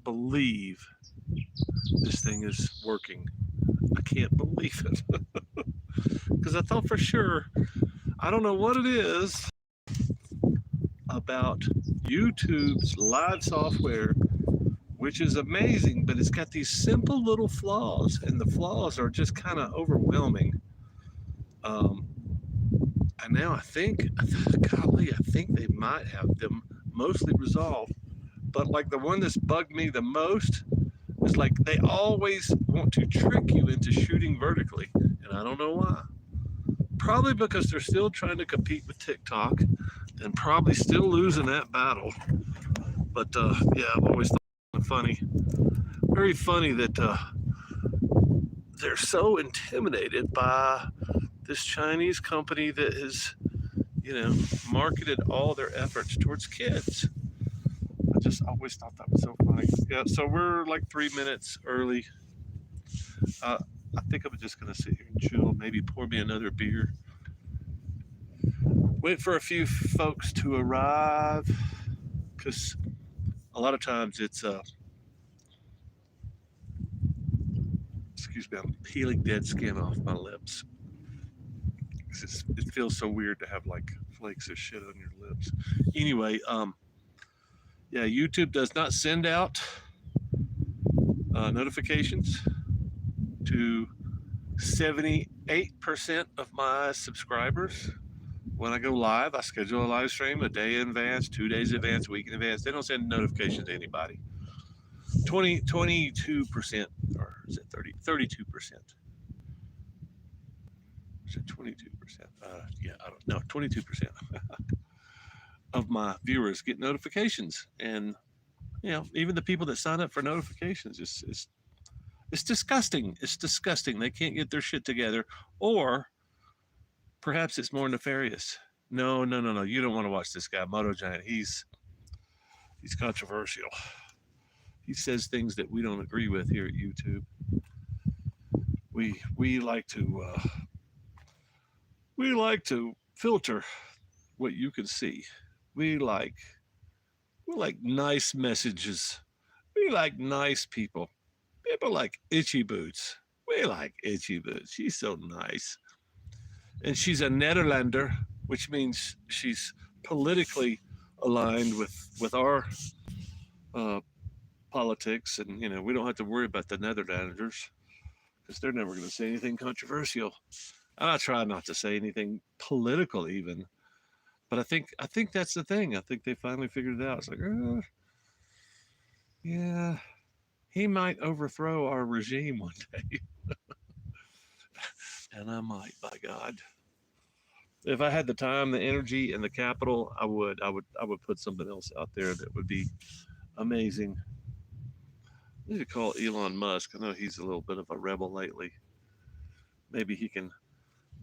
believe this thing is working. I can't believe it. Because I thought for sure, I don't know what it is about YouTube's live software, which is amazing, but it's got these simple little flaws, and the flaws are just kind of overwhelming. Um, and now I think, golly, I think they might have them mostly resolved. But like the one that's bugged me the most is like they always want to trick you into shooting vertically, and I don't know why. Probably because they're still trying to compete with TikTok and probably still losing that battle. But yeah, I've always thought it funny, very funny that they're so intimidated by this Chinese company that has, marketed all their efforts towards kids. I just always thought that was so funny. Yeah, so we're like 3 minutes early. I think I'm just gonna sit here and chill, maybe pour me another beer. Wait for a few folks to arrive, because a lot of times it's excuse me, I'm peeling dead skin off my lips. It feels so weird to have like flakes of shit on your lips. Anyway, yeah, YouTube does not send out notifications to 78% of my subscribers. When I go live, I schedule a live stream a day in advance, 2 days in advance, a week in advance. They don't send notifications to anybody. 22%, or is it 32%? Is it 22%? Yeah, I don't know. 22% of my viewers get notifications, and even the people that sign up for notifications, it's disgusting. It's disgusting. They can't get their shit together, or perhaps it's more nefarious. No, no, no, no. You don't want to watch this guy, Moto Giant. He's controversial. He says things that we don't agree with here at YouTube. We like to filter what you can see. We like nice messages. We like nice people. People like Itchy Boots. We like Itchy Boots. She's so nice. And she's a Nederlander, which means she's politically aligned with our uh, politics. And, we don't have to worry about the Netherlanders because they're never going to say anything controversial. And I try not to say anything political even. But I think that's the thing. I think they finally figured it out. It's like, yeah, he might overthrow our regime one day. And I might, by God. If I had the time, the energy, and the capital, I would put something else out there that would be amazing. I need to call Elon Musk. I know he's a little bit of a rebel lately. Maybe he can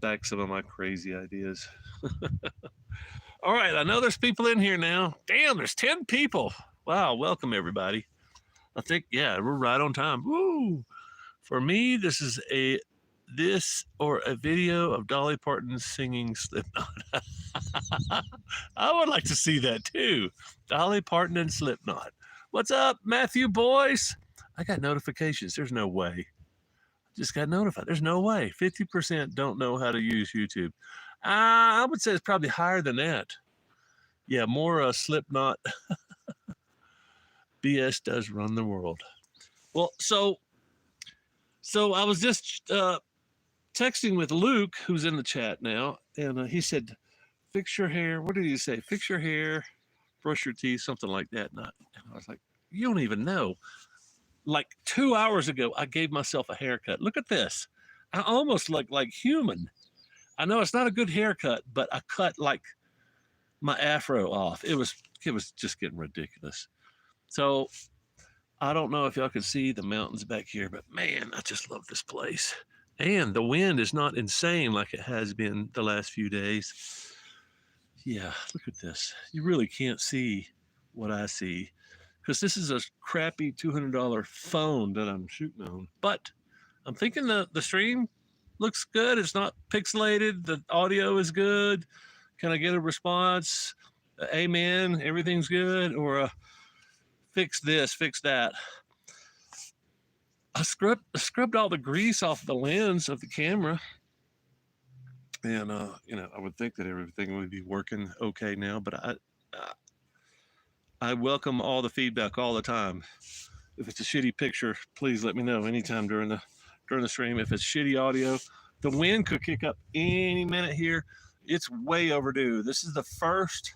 back some of my crazy ideas. All right, I know there's people in here now. Damn, there's 10 people. Wow, welcome everybody. I think, yeah, we're right on time. Woo! For me, this or a video of Dolly Parton singing Slipknot. I would like to see that too. Dolly Parton and Slipknot. What's up, Matthew Boyce? I got notifications. There's no way. I just got notified. There's no way. 50% don't know how to use YouTube. I would say it's probably higher than that. Yeah, more Slipknot. BS does run the world. Well, so I was just texting with Luke, who's in the chat now, and he said, fix your hair. What did he say? Fix your hair, brush your teeth, something like that. And I was like, you don't even know. Like 2 hours ago, I gave myself a haircut. Look at this. I almost look like human. I know it's not a good haircut, but I cut like my afro off. It was just getting ridiculous. So I don't know if y'all can see the mountains back here, but man, I just love this place. And the wind is not insane like it has been the last few days. Yeah, look at this. You really can't see what I see because this is a crappy $200 phone that I'm shooting on. But I'm thinking the stream looks good. It's not pixelated. The audio is good. Can I get a response? Amen. Everything's good. Or fix this, fix that. I scrubbed all the grease off the lens of the camera, and I would think that everything would be working okay now. But I welcome all the feedback all the time. If it's a shitty picture, please let me know anytime during the stream. If it's shitty audio, the wind could kick up any minute here. It's way overdue. This is the first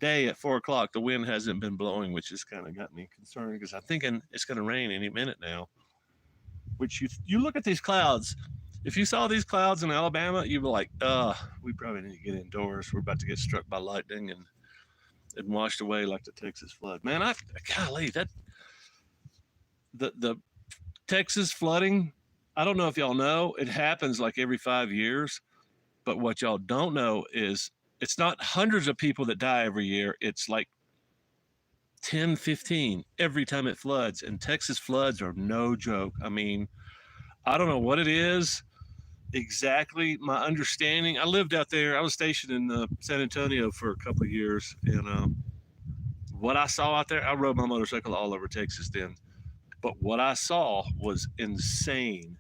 day at 4 o'clock. The wind hasn't been blowing, which has kind of got me concerned because I'm thinking it's going to rain any minute now. Which you look at these clouds. If you saw these clouds in Alabama, you'd be like, we probably need to get indoors. We're about to get struck by lightning and washed away like the Texas flood. Man, golly, that the Texas flooding, I don't know if y'all know, it happens like every 5 years. But what y'all don't know is it's not hundreds of people that die every year. It's like 10, 15 every time it floods. And Texas floods are no joke. I mean, I don't know what it is exactly. My understanding, I lived out there. I was stationed in San Antonio for a couple of years. And what I saw out there, I rode my motorcycle all over Texas then. But what I saw was insane.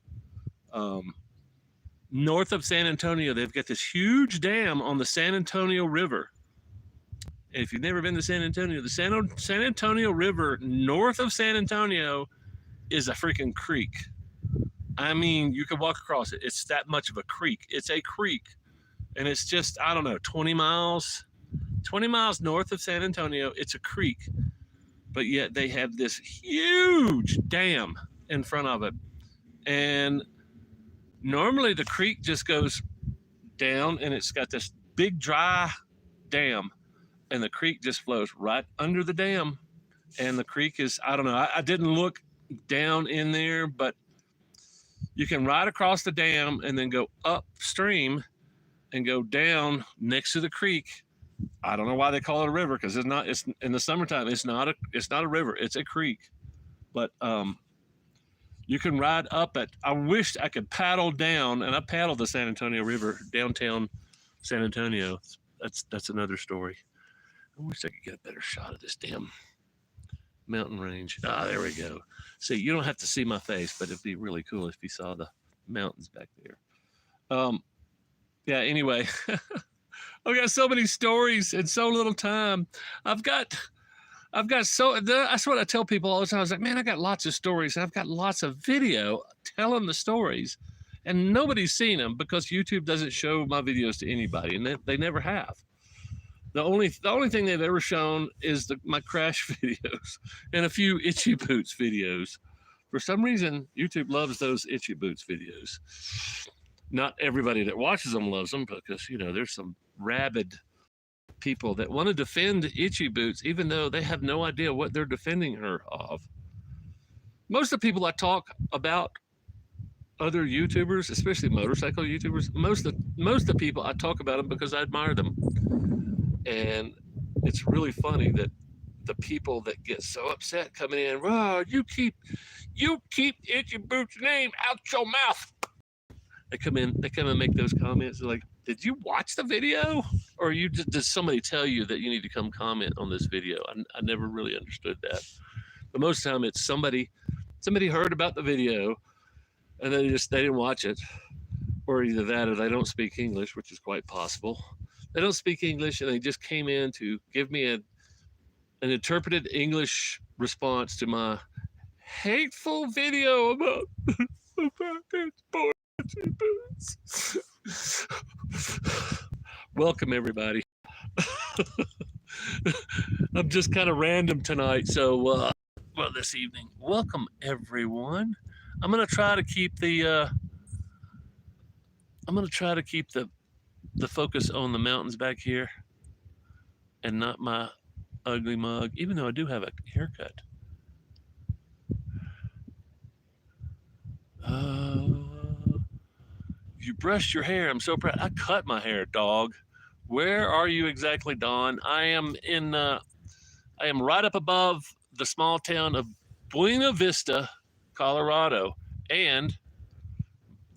North of San Antonio, they've got this huge dam on the San Antonio River. And if you've never been to San Antonio, the San Antonio River north of San Antonio is a freaking creek. I mean, you can walk across it. It's that much of a creek. It's a creek. And it's just, I don't know, 20 miles north of San Antonio. It's a creek. But yet they have this huge dam in front of it. And normally the creek just goes down and it's got this big dry dam, and the creek just flows right under the dam. And the creek is, I don't know, I didn't look down in there, but you can ride across the dam and then go upstream and go down next to the creek. I don't know why they call it a river, because it's in the summertime, it's not a river, it's a creek. But you can ride up it. I wished I could paddle down, and I paddled the San Antonio River, downtown San Antonio. That's another story. I wish I could get a better shot of this damn mountain range. There we go. See, you don't have to see my face, but it'd be really cool if you saw the mountains back there. Yeah, anyway, I've got so many stories in so little time. I've got so, that's what I tell people all the time. I was like, man, I got lots of stories. I've got lots of video telling the stories, and nobody's seen them because YouTube doesn't show my videos to anybody, and they never have. The only thing they've ever shown is my crash videos and a few Itchy Boots videos. For some reason, YouTube loves those Itchy Boots videos. Not everybody that watches them loves them, because, there's some rabid people that want to defend Itchy Boots, even though they have no idea what they're defending her of. Most of the people I talk about, other YouTubers, especially motorcycle YouTubers, most of the people I talk about them because I admire them. And it's really funny that the people that get so upset coming in, oh, you keep Itchy Boots' name out your mouth. They come in and make those comments. They're like, did you watch the video? Or did somebody tell you that you need to come comment on this video? I never really understood that. But most of the time it's somebody heard about the video and they didn't watch it. Or either that or they don't speak English, which is quite possible. They don't speak English and they just came in to give me an interpreted English response to my hateful video about Welcome, everybody. I'm just kind of random tonight, so this evening. Welcome, everyone. I'm gonna try to keep the focus on the mountains back here, and not my ugly mug. Even though I do have a haircut. You brushed your hair. I'm so proud. I cut my hair, dog. Where are you exactly, Don? I am right up above the small town of Buena Vista, Colorado, and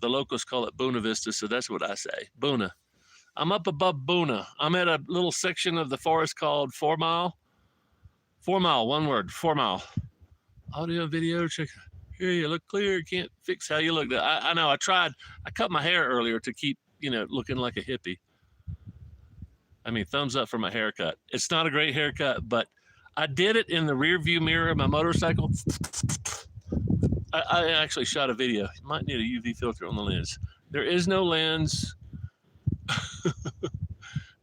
the locals call it Buena Vista, so that's what I say, Buena. I'm up above Buena. I'm at a little section of the forest called 4 Mile, 4 Mile, one word, 4 Mile. Audio, video, check. Here you look clear. Can't fix how you look. I know. I tried. I cut my hair earlier to keep, looking like a hippie. I mean, thumbs up for my haircut. It's not a great haircut, but I did it in the rear view mirror of my motorcycle. I actually shot a video. You might need a UV filter on the lens. There is no lens.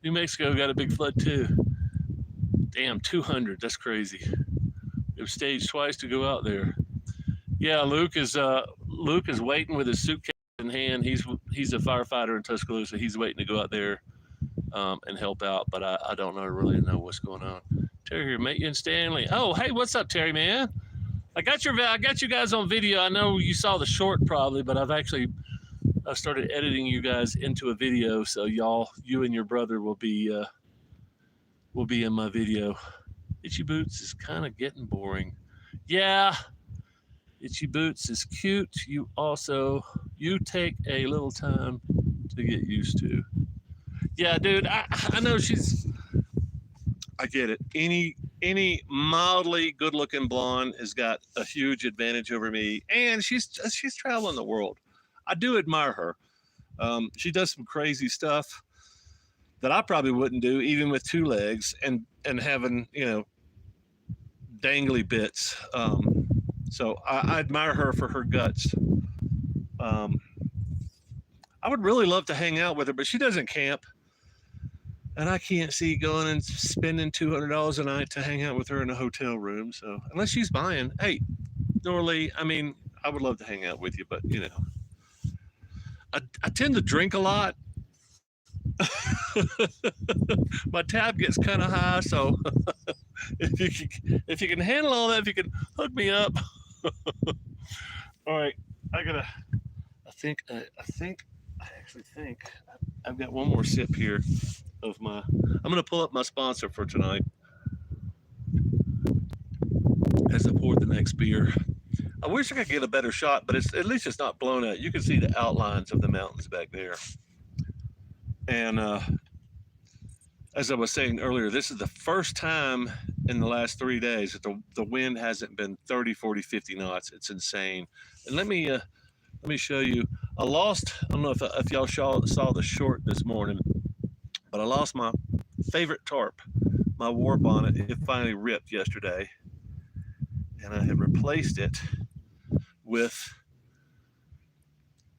New Mexico got a big flood too. Damn, 200. That's crazy. It was staged twice to go out there. Yeah, Luke is waiting with his suitcase in hand. He's a firefighter in Tuscaloosa. He's waiting to go out there and help out, but I don't really know what's going on. Terry here, mate, you and Stanley. Oh, hey, what's up, Terry, man? I got you guys on video. I know you saw the short probably, but I started editing you guys into a video, so you and your brother will be in my video. Itchy Boots is kind of getting boring. Yeah, Itchy Boots is cute. You take a little time to get used to. Yeah, dude, I know I get it. Any mildly good-looking blonde has got a huge advantage over me, and she's traveling the world. I do admire her. She does some crazy stuff that I probably wouldn't do, even with 2 legs and having dangly bits. So I admire her for her guts. I would really love to hang out with her, but she doesn't camp. And I can't see going and spending $200 a night to hang out with her in a hotel room. So unless she's buying, hey, Norley, I mean, I would love to hang out with you, but I tend to drink a lot. My tab gets kind of high, so if you can handle all that, if you can hook me up. All right, I actually think I've got one more sip here of I'm gonna pull up my sponsor for tonight as I pour the next beer. I wish I could get a better shot, but at least it's not blown out. You can see the outlines of the mountains back there. And as I was saying earlier, this is the first time in the last 3 days that the wind hasn't been 30, 40, 50 knots. It's insane. And let me show you. I don't know if y'all saw the short this morning, but I lost my favorite tarp, my war bonnet. It finally ripped yesterday, and I have replaced it with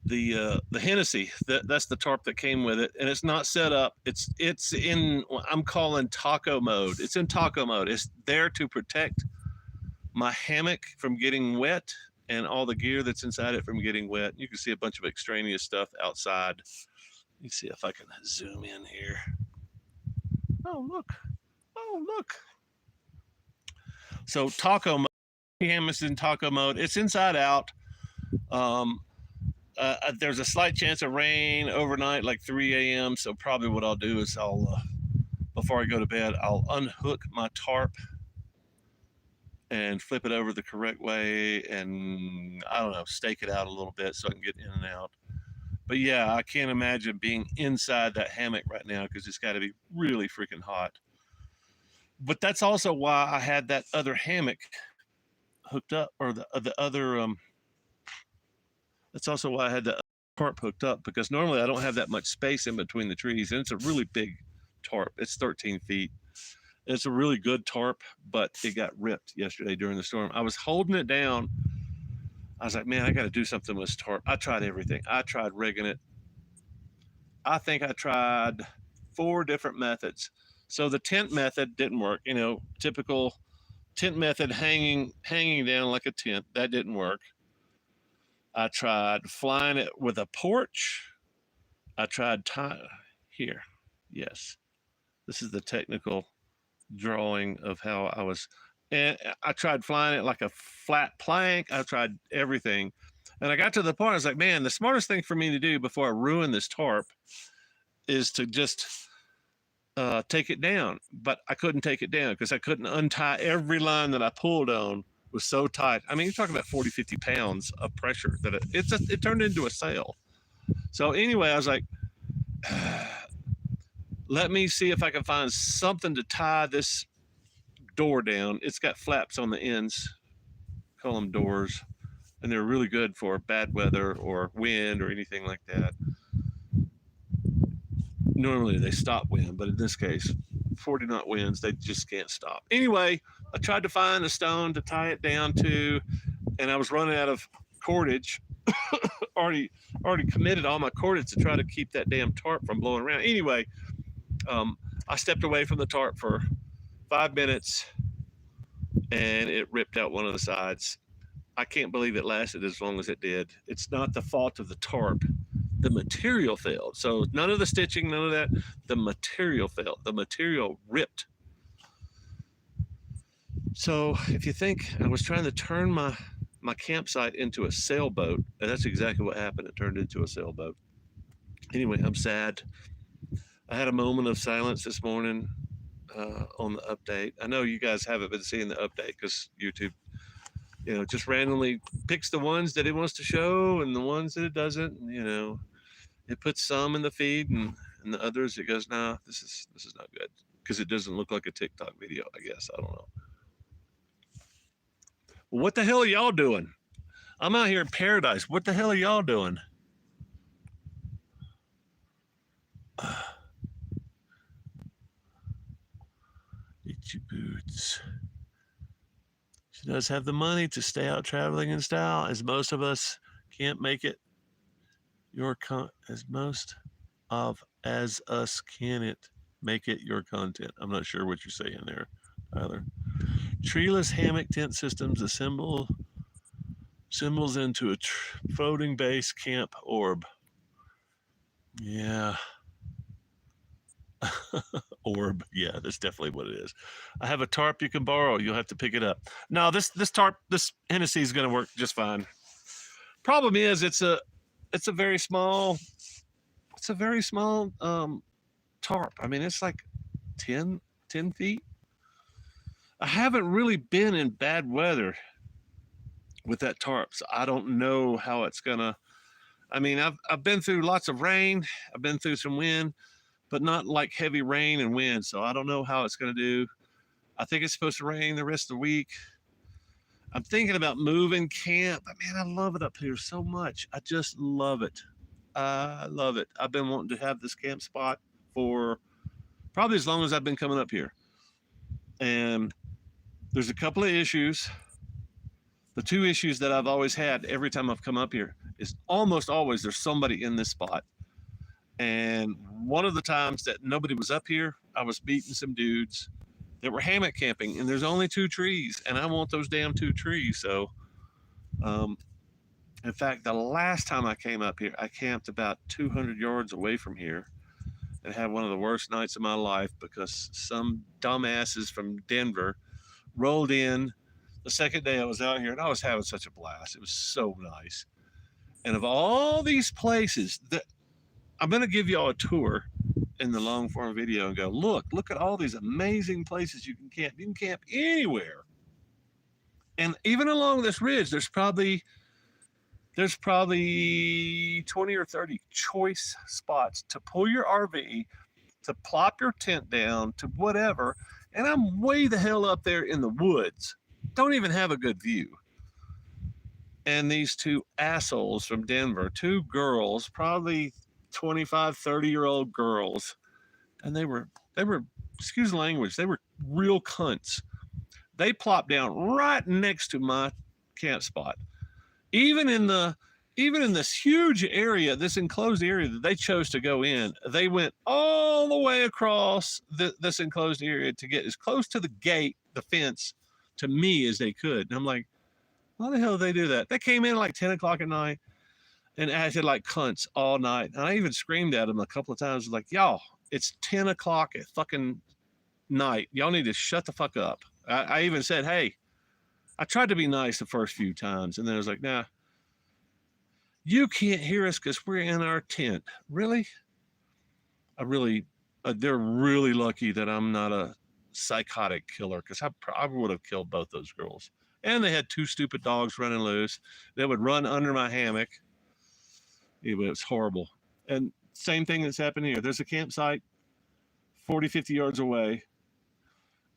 the Hennessy. That's the tarp that came with it, and it's not set up. It's in, I'm calling taco mode. It's in taco mode. It's there to protect my hammock from getting wet and all the gear that's inside it from getting wet. You can see a bunch of extraneous stuff outside. Let me see if I can zoom in here. Oh look. So taco mode. Hammock's in taco mode. It's inside out. There's a slight chance of rain overnight, like 3 a.m. So probably what I'll do is before I go to bed, I'll unhook my tarp and flip it over the correct way, and I don't know, stake it out a little bit so I can get in and out. But yeah, I can't imagine being inside that hammock right now because it's got to be really freaking hot. But that's also why I had that other hammock hooked up, or the other. That's also why I had the tarp hooked up, because normally I don't have that much space in between the trees, and it's a really big tarp. It's 13 feet. It's a really good tarp, but it got ripped yesterday during the storm. I was holding it down. I was like, man, I got to do something with this tarp. I tried everything. I tried rigging it. I think I tried 4 different methods. So the tent method didn't work. Typical tent method, hanging down like a tent. That didn't work. I tried flying it with a porch. I tried here. Yes, this is the technical drawing of how I was. And I tried flying it like a flat plank. I tried everything. And I got to the point, I was like, man, the smartest thing for me to do before I ruin this tarp is to just take it down. But I couldn't take it down because I couldn't untie every line that I pulled on. Was so tight. I mean, you're talking about 40, 50 pounds of pressure that it turned into a sail. So anyway, I was like, let me see if I can find something to tie this door down. It's got flaps on the ends, call them doors, and they're really good for bad weather or wind or anything like that. Normally they stop wind, but in this case, 40 knot winds, they just can't stop. Anyway, I tried to find a stone to tie it down to, and I was running out of cordage. already committed all my cordage to try to keep that damn tarp from blowing around. Anyway, I stepped away from the tarp for 5 minutes and it ripped out one of the sides. I can't believe it lasted as long as it did. It's not the fault of the tarp. The material failed. So none of the stitching, none of that. The material failed. The material ripped. So if you think I was trying to turn my campsite into a sailboat, and that's exactly what happened. It turned into a sailboat. Anyway, I'm sad. I had a moment of silence this morning on the update. I know you guys haven't been seeing the update because YouTube, just randomly picks the ones that it wants to show and the ones that it doesn't. It puts some in the feed and the others it goes, nah, this is not good because it doesn't look like a TikTok video. I guess I don't know. Well, what the hell are y'all doing? I'm out here in paradise. What the hell are y'all doing? Itchy boots. She does have the money to stay out traveling in style, as most of us can't make it. As most of as us can't make it your content. I'm not sure what you're saying there, Tyler. Treeless hammock tent systems assembles into a floating base camp orb. Yeah. Orb. Yeah, that's definitely what it is. I have a tarp you can borrow. You'll have to pick it up. No, this tarp, this Hennessy is going to work just fine. Problem is, it's a very small tarp. I mean, it's like 10 feet. I haven't really been in bad weather with that tarp, so I don't know how it's gonna. I mean, I've been through lots of rain. I've been through some wind, but not like heavy rain and wind. So I don't know how it's gonna do. I think it's supposed to rain the rest of the week. I'm thinking about moving camp. Man, I love it up here so much. I just love it. I love it. I've been wanting to have this camp spot for probably as long as I've been coming up here. And there's a couple of issues. The two issues that I've always had every time I've come up here is almost always there's somebody in this spot. And one of the times that nobody was up here, I was meeting some dudes that were hammock camping, and there's only 2 trees, and I want those damn 2 trees. So, in fact, the last time I came up here, I camped about 200 yards away from here and had one of the worst nights of my life because some dumbasses from Denver rolled in the second day I was out here, and I was having such a blast. It was so nice. And of all these places, I'm going to give y'all a tour in the long form video and go, look at all these amazing places you can camp. You can camp anywhere. And even along this ridge, there's probably 20 or 30 choice spots to pull your RV, to plop your tent down, to whatever. And I'm way the hell up there in the woods. Don't even have a good view. And these 2 assholes from Denver, 2 girls, probably 25, 30-year-old girls, and they were, excuse the language, they were real cunts. They plopped down right next to my camp spot. Even in this huge area, this enclosed area that they chose to go in, they went all the way across this enclosed area to get as close to the gate, the fence, to me as they could. And I'm like, why the hell did they do that? They came in like 10 o'clock at night and acted like cunts all night. And I even screamed at them a couple of times, like, y'all, it's 10 o'clock at fucking night. Y'all need to shut the fuck up. I even said, hey, I tried to be nice the first few times. And then I was like, nah, you can't hear us because we're in our tent. Really? They're really lucky that I'm not a psychotic killer because I probably would have killed both those girls. And they had 2 stupid dogs running loose. They would run under my hammock. It was horrible. And same thing that's happened here. There's a campsite 40, 50 yards away.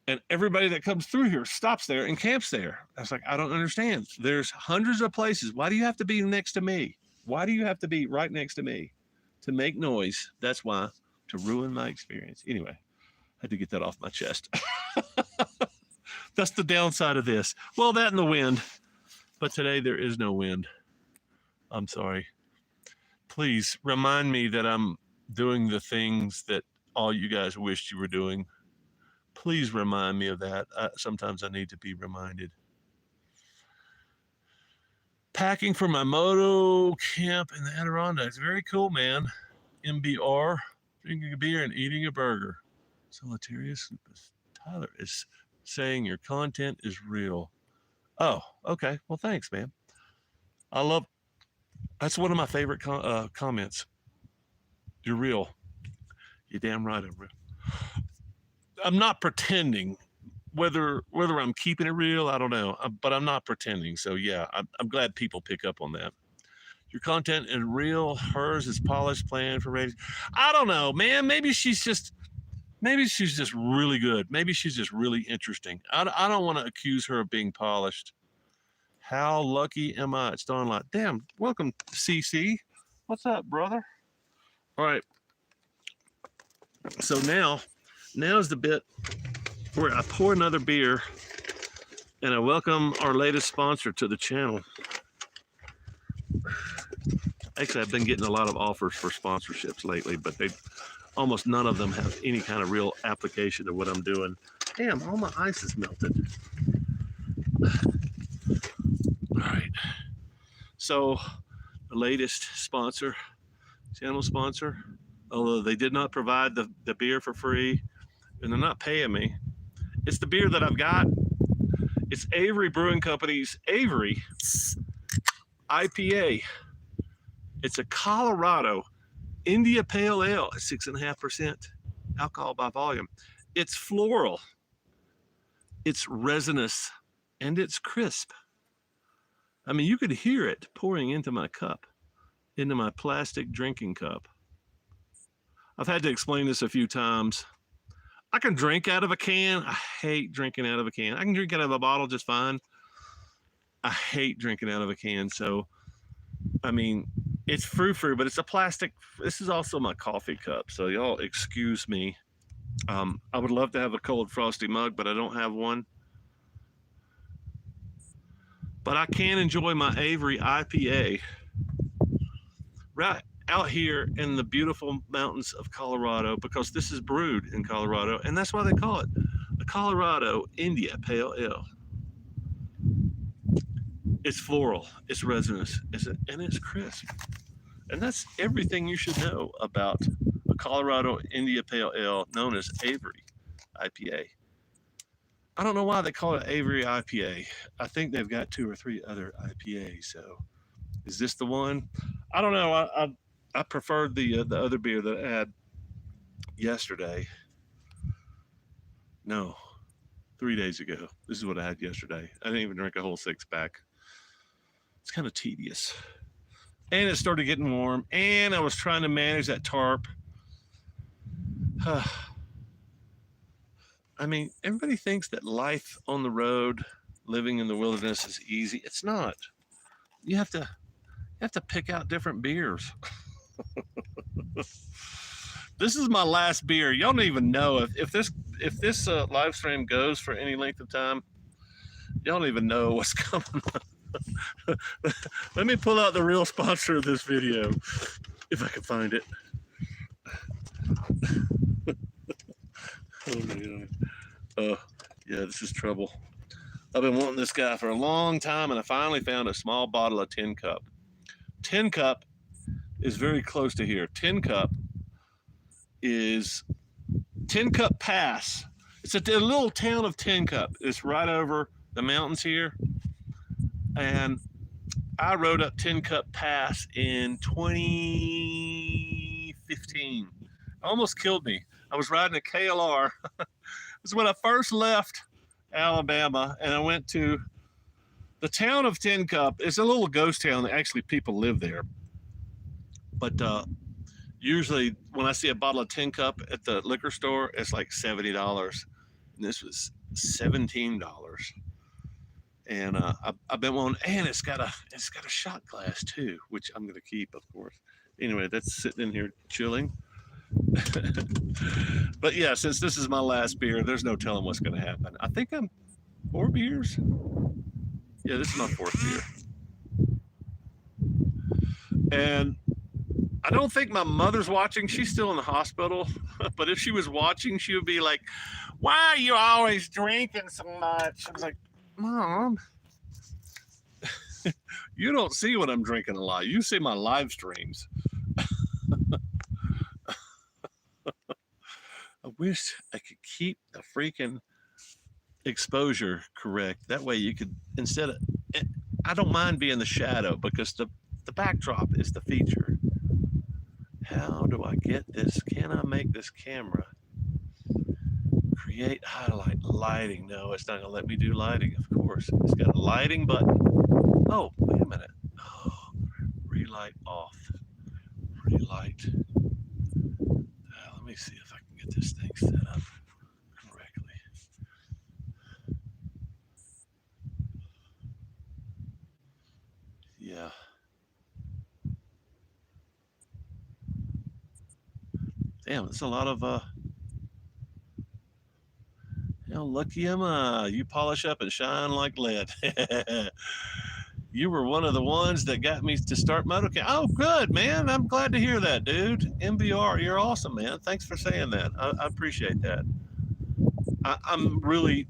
And everybody that comes through here stops there and camps there. I was like, I don't understand. There's hundreds of places. Why do you have to be next to me? Why do you have to be right next to me? To make noise. That's why. To ruin my experience. Anyway, I had to get that off my chest. That's the downside of this. Well, that and the wind. But today there is no wind. I'm sorry. Please remind me that I'm doing the things that all you guys wished you were doing. Please remind me of that. Sometimes I need to be reminded. Packing for my moto camp in the Adirondacks. Very cool, man. MBR, drinking a beer and eating a burger. Solitarius Tyler is saying your content is real. Oh, okay. Well, thanks, man. That's one of my favorite comments. You're real. You're damn right I'm real. I'm not pretending. Whether I'm keeping it real, I don't know. But I'm not pretending. So yeah, I'm glad people pick up on that. Your content is real. Hers is polished, planned for ratings. I don't know, man. Maybe she's just really good. Maybe she's just really interesting. I don't want to accuse her of being polished. How lucky am I? It's dawn light. Damn. Welcome, CC. What's up, brother? All right. So now's the bit where I pour another beer and I welcome our latest sponsor to the channel. Actually, I've been getting a lot of offers for sponsorships lately, but almost none of them have any kind of real application to what I'm doing. Damn, all my ice is melted. All right. So the latest sponsor, channel sponsor, although they did not provide the beer for free, and they're not paying me. It's the beer that I've got. It's Avery Brewing Company's Avery IPA. It's a Colorado India Pale Ale at 6.5% alcohol by volume. It's floral, it's resinous, and it's crisp. I mean, you could hear it pouring into my cup, into my plastic drinking cup. I've had to explain this a few times. I can drink out of a can. I hate drinking out of a can. I can drink out of a bottle just fine. I hate drinking out of a can. So, I mean, it's frou-frou, but it's a plastic. This is also my coffee cup. So y'all excuse me. I would love to have a cold frosty mug, but I don't have one. But I can enjoy my Avery IPA right out here in the beautiful mountains of Colorado, because this is brewed in Colorado, and that's why they call it the Colorado India Pale Ale. It's floral, it's resinous, and it's crisp. And that's everything you should know about a Colorado India Pale Ale known as Avery IPA. I don't know why they call it Avery IPA. I think they've got 2 or 3 other IPAs. So is this the one? I don't know. I preferred the other beer that I had yesterday. No, 3 days ago. This is what I had yesterday. I didn't even drink a whole 6-pack. It's kind of tedious. And it started getting warm, and I was trying to manage that tarp. I mean, everybody thinks that life on the road, living in the wilderness, is easy. It's not. You have to pick out different beers. This is my last beer. Y'all don't even know if this live stream goes for any length of time. Y'all don't even know what's coming up. Let me pull out the real sponsor of this video, if I can find it. Oh my God. Yeah, this is trouble. I've been wanting this guy for a long time, and I finally found a small bottle of Tin Cup. Tin Cup is very close to here. Tin Cup Pass. It's a little town of Tin Cup. It's right over the mountains here. And I rode up Tin Cup Pass in 2015. Almost killed me. I was riding a KLR. It was when I first left Alabama, and I went to the town of Tin Cup. It's a little ghost town. Actually, people live there. But usually when I see a bottle of Tin Cup at the liquor store, it's like $70. and this was $17. And I've been one, and it's got a shot glass too, which I'm gonna keep, of course. Anyway, that's sitting in here chilling. But yeah, since this is my last beer, there's no telling what's gonna happen. I think I'm 4 beers. Yeah, this is my fourth beer, and I don't think my mother's watching. She's still in the hospital. But if she was watching, she would be like, "Why are you always drinking so much?" I was like, "Mom, you don't see what I'm drinking a lot. You see my live streams." I wish I could keep the freaking exposure correct. That way you could, instead of, I don't mind being the shadow because the backdrop is the feature. How do I get this? Can I make this camera create highlight lighting? No, it's not going to let me do lighting, of course. It's got a lighting button. Oh, wait a minute. Oh, relight off. Relight. Let me see if I can get this thing set up correctly. Yeah. Damn, it's a lot of lucky am I. You polish up and shine like lead. You were one of the ones that got me to start motocamping. Oh, good, man. I'm glad to hear that, dude. MBR, you're awesome, man. Thanks for saying that. I appreciate that. I'm really,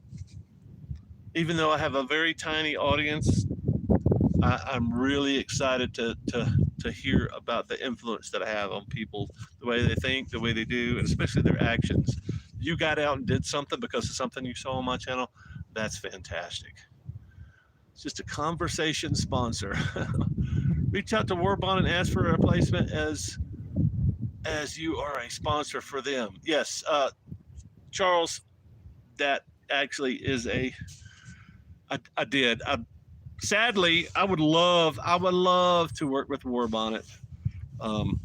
even though I have a very tiny audience, I'm really excited to hear about the influence that I have on people, the way they think, the way they do, and especially their actions. You got out and did something because of something you saw on my channel. That's fantastic. It's just a conversation sponsor. Reach out to Warbon and ask for a replacement as you are a sponsor for them. Yes, Charles, that actually is I did. Sadly, I would love to work with Warbonnet. Um,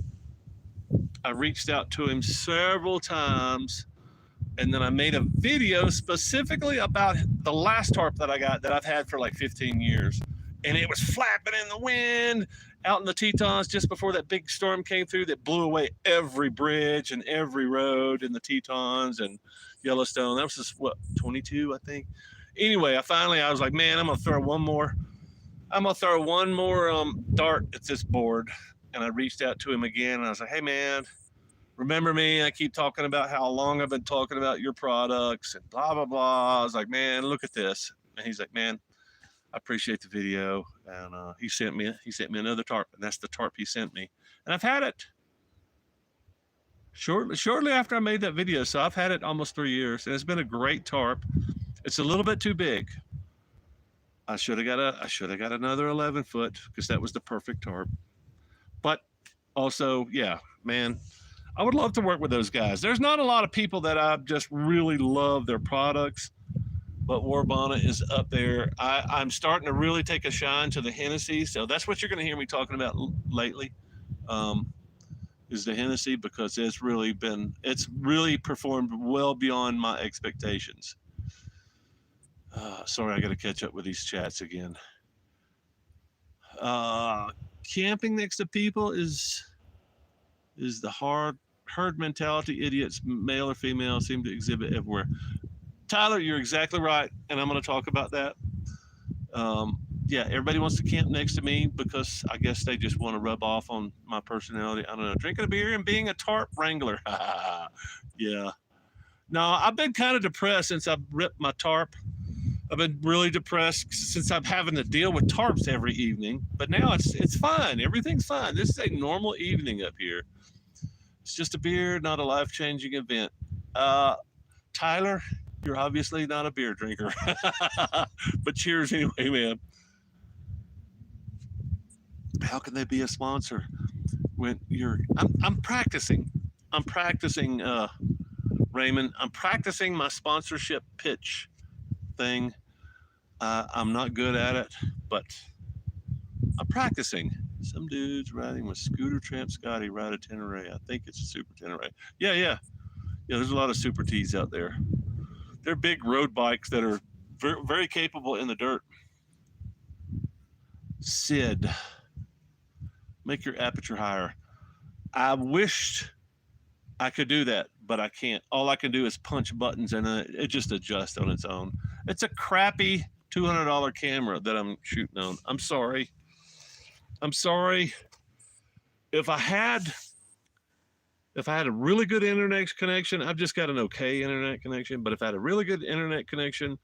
I reached out to him several times, and then I made a video specifically about the last tarp that I got that I've had for like 15 years. And it was flapping in the wind out in the Tetons just before that big storm came through that blew away every bridge and every road in the Tetons and Yellowstone. That was just, what, 22, I think? Anyway, I was like, man, I'm going to throw one more dart at this board. And I reached out to him again, and I was like, hey, man, remember me? I keep talking about how long I've been talking about your products and blah, blah, blah. I was like, man, look at this. And he's like, man, I appreciate the video. And he sent me another tarp, and that's the tarp he sent me. And I've had it shortly after I made that video. So I've had it almost 3 years, and it's been a great tarp. It's a little bit too big. I should have got another 11-foot because that was the perfect tarp. But also, yeah, man, I would love to work with those guys. There's not a lot of people that I just really love their products, but Warbonnet is up there. I'm starting to really take a shine to the Hennessy, so that's what you're going to hear me talking about lately, is the Hennessy, because it's really performed well beyond my expectations. Sorry, I got to catch up with these chats again. Camping next to people is the herd mentality idiots, male or female, seem to exhibit everywhere. Tyler, you're exactly right, and I'm going to talk about that. Yeah, everybody wants to camp next to me because I guess they just want to rub off on my personality. I don't know, drinking a beer and being a tarp wrangler. Yeah. No, I've been kind of depressed since I've ripped my tarp. I've been really depressed since I'm having to deal with tarps every evening. But now it's fine. Everything's fine. This is a normal evening up here. It's just a beer, not a life-changing event. Tyler, you're obviously not a beer drinker. But cheers anyway, man. How can they be a sponsor when I'm practicing. Raymond. I'm practicing my sponsorship pitch thing. I'm not good at it, but I'm practicing. Some dudes riding with Scooter Tramp Scotty ride a Tenere. I think it's a Super Tenere. Yeah. There's a lot of Super T's out there. They're big road bikes that are very, very capable in the dirt. Sid, make your aperture higher. I wished I could do that, but I can't. All I can do is punch buttons and it just adjusts on its own. It's a crappy $200 camera that I'm shooting on. I'm sorry. I'm sorry. If I had if I had a really good internet connection, I've just got an okay internet connection, but if I had a really good internet connection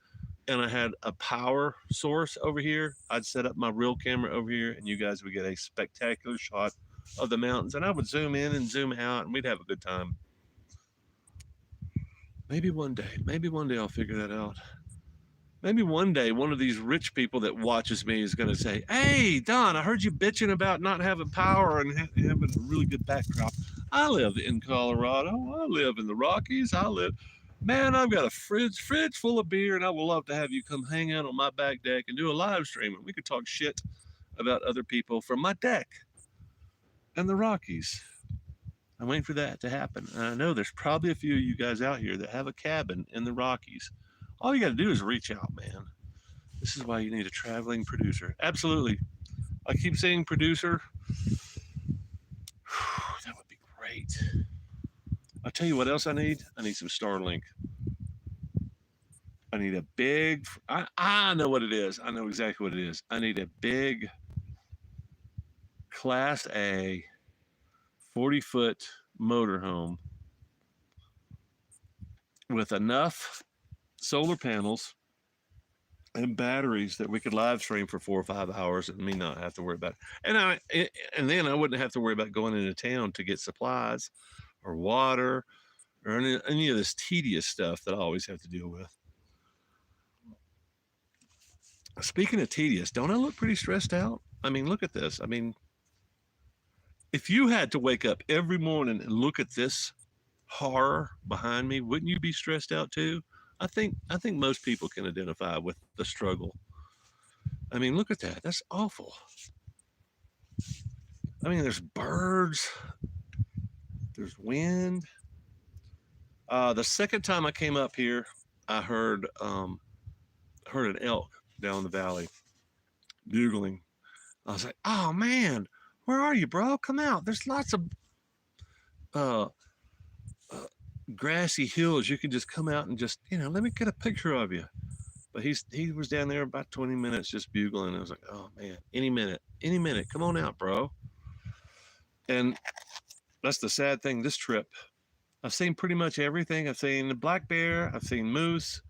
and I had a power source over here, I'd set up my real camera over here and you guys would get a spectacular shot of the mountains and I would zoom in and zoom out and we'd have a good time. Maybe one day I'll figure that out. Maybe one day one of these rich people that watches me is going to say, "Hey, Don, I heard you bitching about not having power and having a really good backdrop. I live in Colorado. I live in the Rockies. Man, I've got a fridge full of beer, and I would love to have you come hang out on my back deck and do a live stream, and we could talk shit about other people from my deck and the Rockies." I'm waiting for that to happen. And I know there's probably a few of you guys out here that have a cabin in the Rockies. All you got to do is reach out, man. This is why you need a traveling producer. Absolutely. I keep saying producer. That would be great. I'll tell you what else I need. I need some Starlink. I need a big, I know what it is. I know exactly what it is. I need a big Class A 40-foot motorhome with enough solar panels and batteries that we could live stream for 4 or 5 hours and me not have to worry about it. And then I wouldn't have to worry about going into town to get supplies or water or any of this tedious stuff that I always have to deal with. Speaking of tedious, don't I look pretty stressed out? I mean, look at this. I mean, if you had to wake up every morning and look at this horror behind me, wouldn't you be stressed out too? I think most people can identify with the struggle. I mean, look at that. That's awful. I mean, there's birds, there's wind. The second time I came up here, I heard an elk down the valley bugling. I was like, "Oh man, where are you, bro? Come out. There's lots of uh, uh, grassy hills. You can just come out and just let me get a picture of you." But he was down there about 20 minutes just bugling. I was like, "Oh man, any minute, come on out, bro." And that's the sad thing. This trip, I've seen pretty much everything. I've seen the black bear. I've seen moose.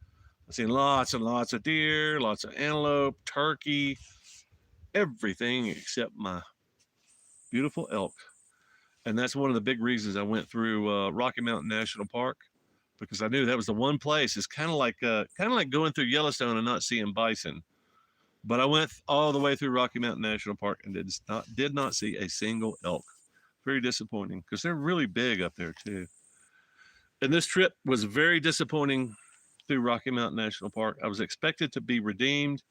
I've seen lots and lots of deer, lots of antelope, turkey, everything except my beautiful elk. And that's one of the big reasons I went through Rocky Mountain National Park because I knew that was the one place. It's kind of like going through Yellowstone and not seeing bison. But I went all the way through Rocky Mountain National Park and did not see a single elk. Very disappointing because they're really big up there too. And this trip was very disappointing through Rocky Mountain National Park. I was expected to be redeemed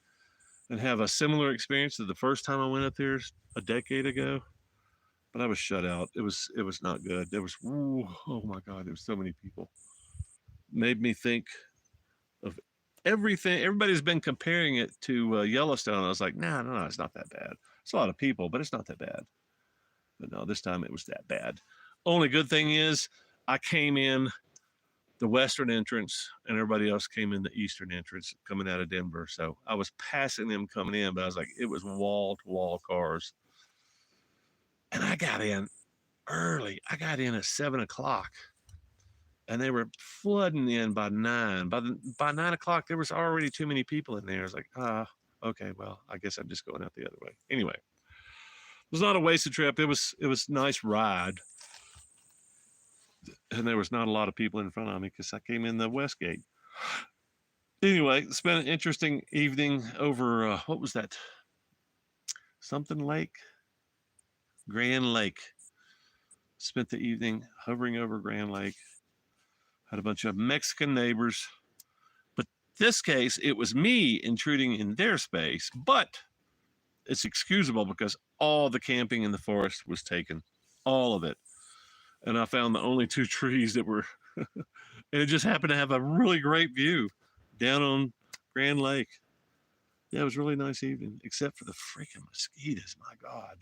and have a similar experience to the first time I went up there a decade ago, but I was shut out. It was not good. There was oh my god, there was so many people. Made me think of everything. Everybody's been comparing it to Yellowstone. I was like, no, no, no, it's not that bad. It's a lot of people, but it's not that bad. But no, this time it was that bad. Only good thing is I came in the western entrance and everybody else came in the eastern entrance coming out of Denver. So I was passing them coming in, but I was like, it was wall to wall cars. And I got in early. I got in at 7 o'clock and they were flooding in by 9. By 9 o'clock, there was already too many people in there. I was like, okay, well, I guess I'm just going out the other way. Anyway, it was not a wasted trip. It was a nice ride. And there was not a lot of people in front of me because I came in the west gate. Anyway, spent an interesting evening over, what was that? Something Lake? Grand Lake. Spent the evening hovering over Grand Lake. Had a bunch of Mexican neighbors. But this case, it was me intruding in their space, but it's excusable because all the camping in the forest was taken. All of it. And I found the only 2 trees that were and it just happened to have a really great view down on Grand Lake. Yeah, it was a really nice evening, except for the freaking mosquitoes. My God.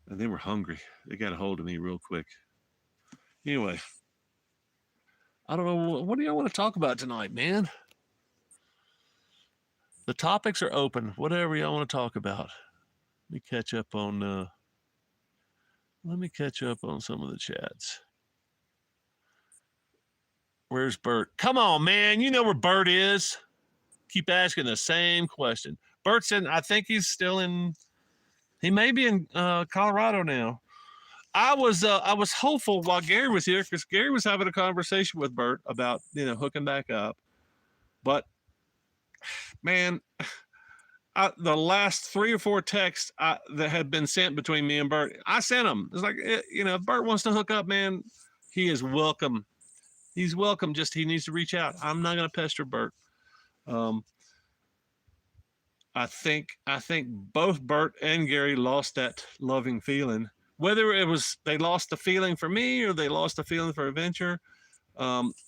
And they were hungry. They got a hold of me real quick. Anyway, I don't know. What do y'all want to talk about tonight, man? The topics are open. Whatever y'all want to talk about. Let me catch up on. Let me catch up on some of the chats. Where's Bert? Come on, man. You know where Bert is. Keep asking the same question. Bert's in. I think he's still in. He may be in Colorado now. I was hopeful while Gary was here because Gary was having a conversation with Bert about hooking back up, but man, the last 3 or 4 texts that had been sent between me and Bert, I sent them. It's like if Bert wants to hook up, man, he is welcome. He's welcome. Just he needs to reach out. I'm not gonna pester Bert. I think both Bert and Gary lost that loving feeling. Whether it was they lost the feeling for me or they lost the feeling for adventure.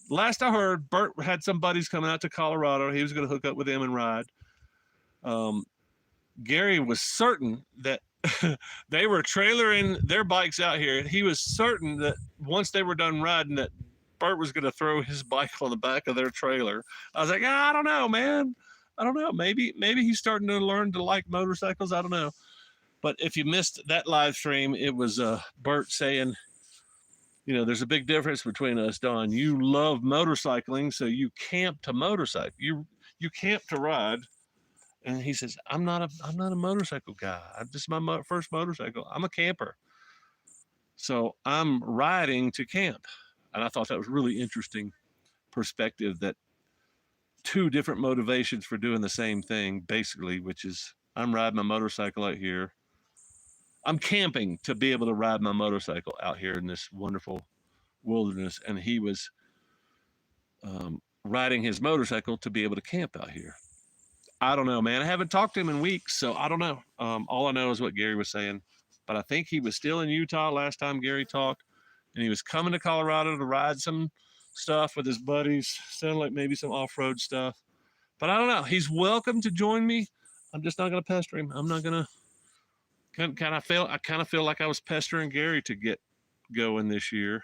Last I heard, Bert had some buddies coming out to Colorado. He was going to hook up with them and ride. Gary was certain that they were trailering their bikes out here. He was certain that once they were done riding, that Bert was going to throw his bike on the back of their trailer. I was like, I don't know, man. I don't know. Maybe he's starting to learn to like motorcycles. I don't know. But if you missed that live stream, it was Bert saying, there's a big difference between us, Don. You love motorcycling, so you camp to motorcycle. You camp to ride. And he says, I'm not a motorcycle guy. This is my first motorcycle. I'm a camper. So I'm riding to camp. And I thought that was really interesting perspective, that 2 different motivations for doing the same thing, basically, which is I'm riding my motorcycle out here. I'm camping to be able to ride my motorcycle out here in this wonderful wilderness. And he was riding his motorcycle to be able to camp out here. I don't know, man. I haven't talked to him in weeks, so I don't know. All I know is what Gary was saying. But I think he was still in Utah last time Gary talked. And he was coming to Colorado to ride some stuff with his buddies. Sounded like maybe some off-road stuff. But I don't know. He's welcome to join me. I'm just not going to pester him. I'm not going to. I kind of feel like I was pestering Gary to get going this year.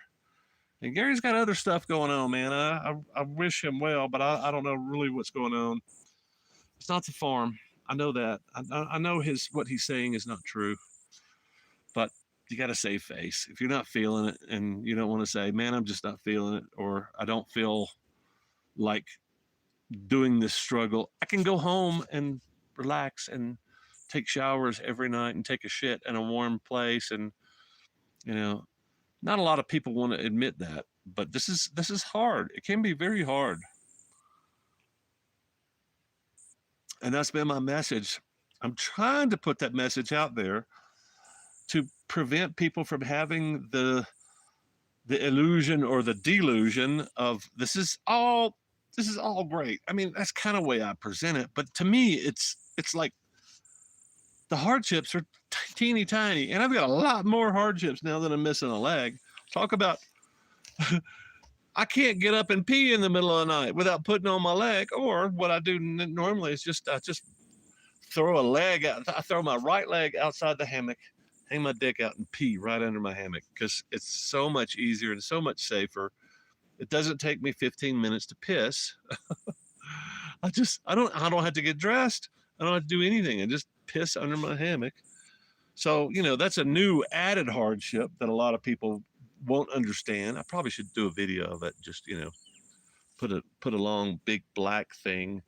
And Gary's got other stuff going on, man. I wish him well, but I don't know really what's going on. It's not the farm. I know that. I know what he's saying is not true. But you got to save face. If you're not feeling it and you don't want to say, man, I'm just not feeling it, or I don't feel like doing this struggle, I can go home and relax and take showers every night and take a shit in a warm place. And not a lot of people want to admit that, but this is hard. It can be very hard. And that's been my message. I'm trying to put that message out there to prevent people from having the illusion or the delusion of this is all great. I mean, that's kind of the way I present it, but to me it's like the hardships are teeny tiny, and I've got a lot more hardships now that I'm missing a leg. Talk about I can't get up and pee in the middle of the night without putting on my leg. Or what I do normally is I just throw a leg out. I throw my right leg outside the hammock, hang my dick out, and pee right under my hammock, because it's so much easier and so much safer. It doesn't take me 15 minutes to piss. I don't have to get dressed. I don't have to do anything. I just piss under my hammock. So, that's a new added hardship that a lot of people won't understand. I probably should do a video of it. Just, put a long, big black thing,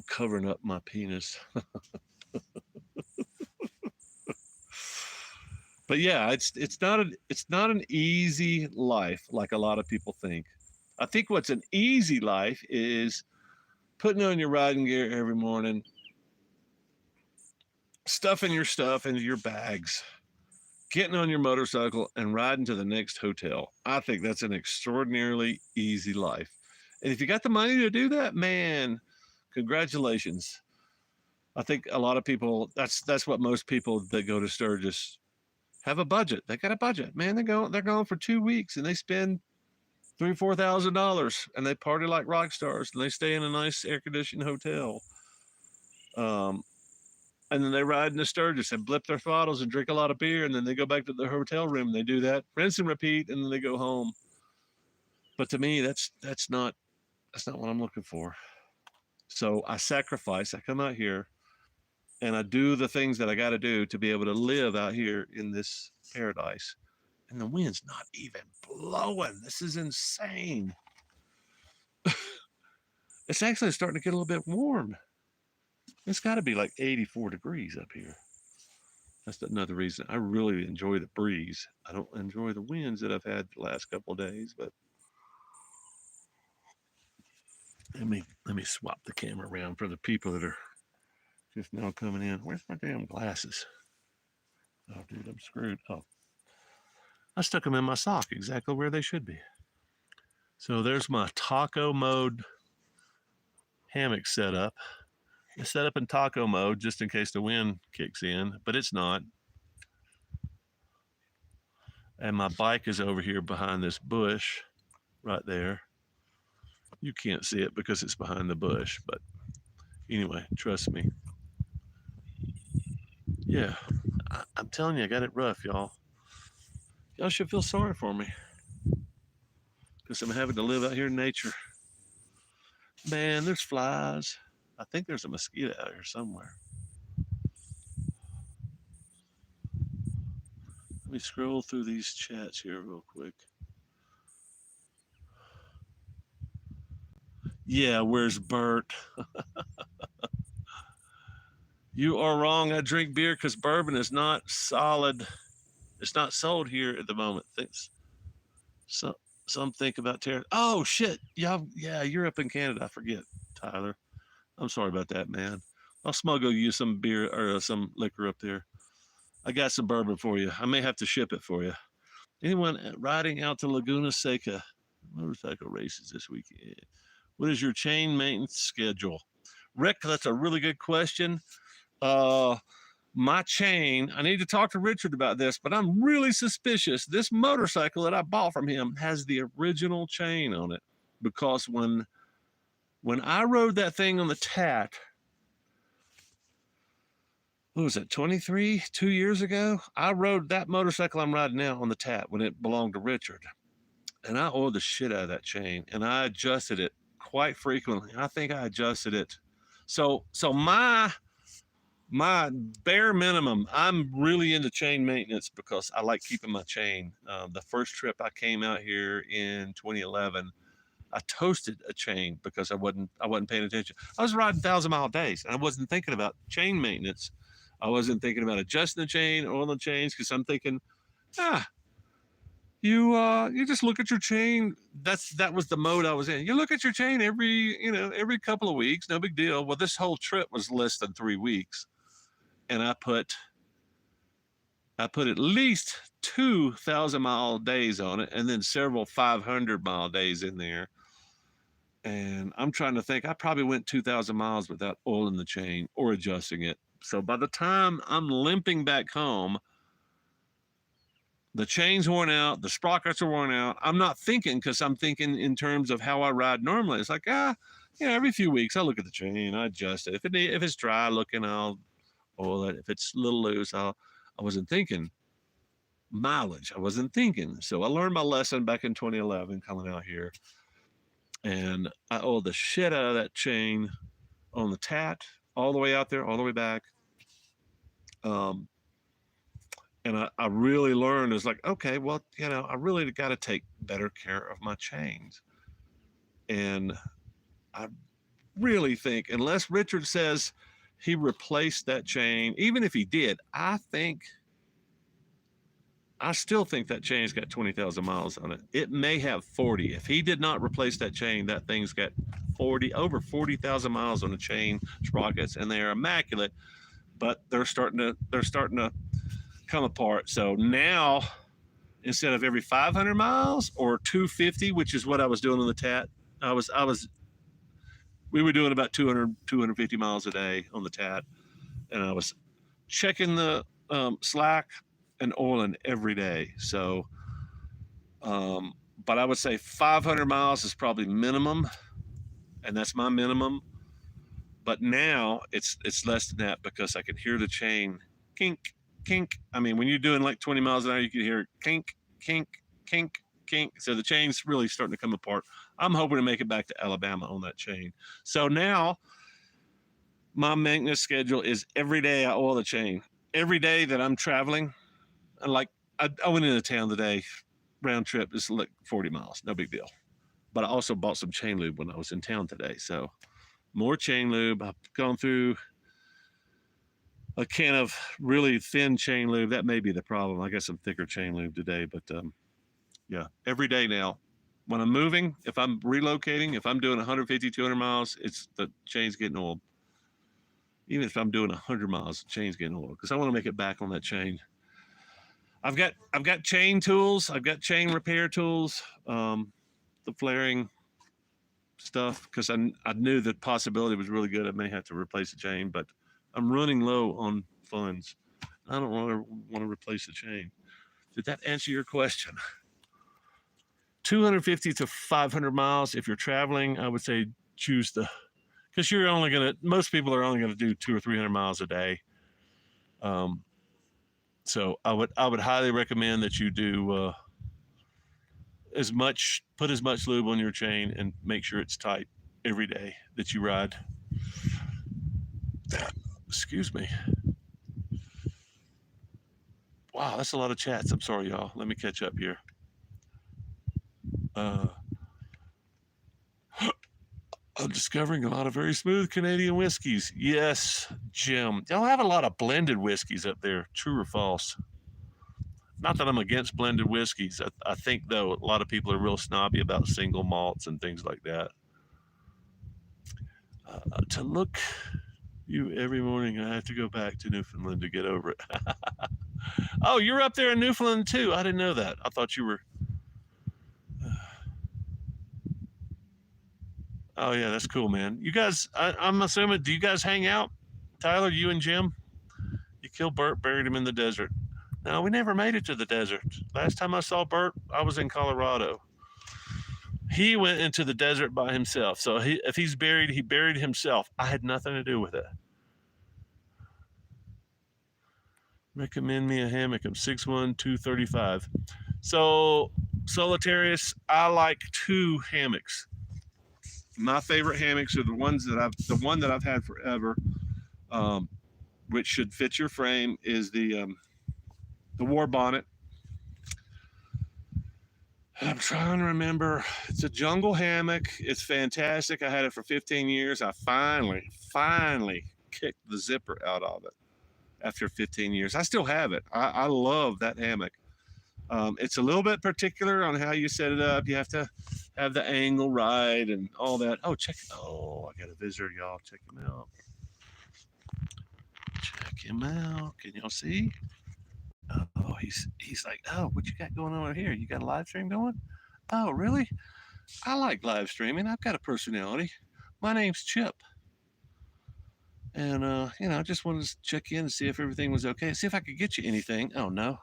covering up my penis. But yeah, it's not an easy life like a lot of people think. I think what's an easy life is putting on your riding gear every morning, stuffing your stuff into your bags, getting on your motorcycle and riding to the next hotel. I think that's an extraordinarily easy life. And if you got the money to do that, man, congratulations. I think a lot of people, that's what most people that go to Sturgis have a budget. They got a budget, man. They're gone for 2 weeks and they spend $3,000-4,000 and they party like rock stars and they stay in a nice air conditioned hotel. Um, and then they ride in the Sturgis and blip their throttles and drink a lot of beer, and then they go back to their hotel room and they do that, rinse and repeat, and then they go home. But to me, that's not what I'm looking for. So I sacrifice. I come out here and I do the things that I got to do to be able to live out here in this paradise. And the wind's not even blowing. This is insane. It's actually starting to get a little bit warm. It's got to be like 84 degrees up here. That's another reason I really enjoy the breeze. I don't enjoy the winds that I've had the last couple of days, but let me swap the camera around for the people that are just now coming in. Where's my damn glasses? Oh, dude, I'm screwed. Oh, I stuck them in my sock exactly where they should be. So there's my taco mode hammock setup. It's set up in taco mode just in case the wind kicks in, but it's not. And my bike is over here behind this bush right there. You can't see it because it's behind the bush, but anyway, trust me. Yeah, I'm telling you, I got it rough, y'all. Y'all should feel sorry for me because I'm having to live out here in nature. Man, there's flies. I think there's a mosquito out here somewhere. Let me scroll through these chats here real quick. Yeah, where's Bert? You are wrong. I drink beer because bourbon is not solid. It's not sold here at the moment. Thanks. So, some think about tearing. Oh shit! Yeah, you're up in Canada. I forget, Tyler. I'm sorry about that, man. I'll smuggle you some beer or some liquor up there. I got some bourbon for you. I may have to ship it for you. Anyone riding out to Laguna Seca motorcycle races this weekend? What is your chain maintenance schedule? Rick, that's a really good question. Uh, my chain, I need to talk to Richard about this, but I'm really suspicious. This motorcycle that I bought from him has the original chain on it because when I rode that thing on the Tat, what was it, 23, 2 years ago? I rode that motorcycle I'm riding now on the Tat when it belonged to Richard. And I oiled the shit out of that chain and I adjusted it quite frequently. I think I adjusted it. So my bare minimum, I'm really into chain maintenance because I like keeping my chain. The first trip I came out here in 2011, I toasted a chain because I wasn't paying attention. I was riding 1,000-mile days and I wasn't thinking about chain maintenance. I wasn't thinking about adjusting the chain, oiling the chains, because I'm thinking, you just look at your chain. That was the mode I was in. You look at your chain every couple of weeks, no big deal. Well, this whole trip was less than 3 weeks, and I put at least 2,000-mile days on it, and then several 500-mile days in there. And I'm trying to think. I probably went 2,000 miles without oiling the chain or adjusting it. So by the time I'm limping back home, the chain's worn out, the sprockets are worn out. I'm not thinking because I'm thinking in terms of how I ride normally. It's like, every few weeks I look at the chain, I adjust it. If it's dry looking, I'll oil it. If it's a little loose, I wasn't thinking mileage. I wasn't thinking. So I learned my lesson back in 2011 coming out here. And I oiled the shit out of that chain on the Tat, all the way out there, all the way back. And I really learned, it's like, okay, well, I really got to take better care of my chains. And I really think, unless Richard says he replaced that chain, even if he did, I still think that chain's got 20,000 miles on it. It may have 40. If he did not replace that chain, that thing's got over 40,000 miles on the chain sprockets, and they are immaculate. But they're starting to come apart. So now, instead of every 500 miles or 250, which is what I was doing on the Tat, we were doing about 250 miles a day on the Tat, and I was checking the slack and oiling every day. So, um, but I would say 500 miles is probably minimum, and that's my minimum. But now it's less than that because I can hear the chain kink, kink. I mean, when you're doing like 20 miles an hour, you can hear kink, kink, kink, kink. So the chain's really starting to come apart. I'm hoping to make it back to Alabama on that chain. So now my maintenance schedule is every day I oil the chain. Every day that I'm traveling, like I went into town today, round trip is like 40 miles, no big deal. But I also bought some chain lube when I was in town today. So more chain lube. I've gone through a can of really thin chain lube. That may be the problem. I got some thicker chain lube today, but yeah, every day now. When I'm moving, if I'm relocating, if I'm doing 150, 200 miles, it's the chain's getting old. Even if I'm doing 100 miles, the chain's getting old because I want to make it back on that chain. I've got chain tools. I've got chain repair tools. The flaring stuff because I knew the possibility was really good. I may have to replace the chain, but I'm running low on funds. I don't want to replace the chain. Did that answer your question? 250 to 500 miles. If you're traveling, I would say choose the, because you're only going to, most people are only going to do 200 or 300 miles a day. So I would highly recommend that you do put as much lube on your chain and make sure it's tight every day that you ride. Excuse me. Wow, that's a lot of chats. I'm sorry, y'all. Let me catch up here. I'm discovering a lot of very smooth Canadian whiskeys. Yes, Jim. Y'all have a lot of blended whiskeys up there. True or false? Not that I'm against blended whiskeys. I think, though, a lot of people are real snobby about single malts and things like that. To look you every morning, I have to go back to Newfoundland to get over it. Oh, you're up there in Newfoundland, too. I didn't know that. I thought you were... Oh, yeah, that's cool, man. You guys, I'm assuming, do you guys hang out? Tyler, you and Jim? You killed Bert, buried him in the desert. No, we never made it to the desert. Last time I saw Bert, I was in Colorado. He went into the desert by himself. So if he's buried, he buried himself. I had nothing to do with it. Recommend me a hammock. I'm 6'1", 235. So, Solitarius, I like 2 hammocks. My favorite hammocks are the one that I've had forever, which should fit your frame, is the War Bonnet. I'm trying to remember. It's a jungle hammock. It's fantastic. I had it for 15 years. I finally kicked the zipper out of it after 15 years. I still have it. I love that hammock. It's a little bit particular on how you set it up. You have to have the angle right and all that. Oh, I got a visitor, y'all. Check him out. Check him out. Can y'all see? Oh, he's like, oh, what you got going on over here? You got a live stream going? Oh, really? I like live streaming. I've got a personality. My name's Chip. And, I just wanted to check in and see if everything was okay. See if I could get you anything. Oh, no.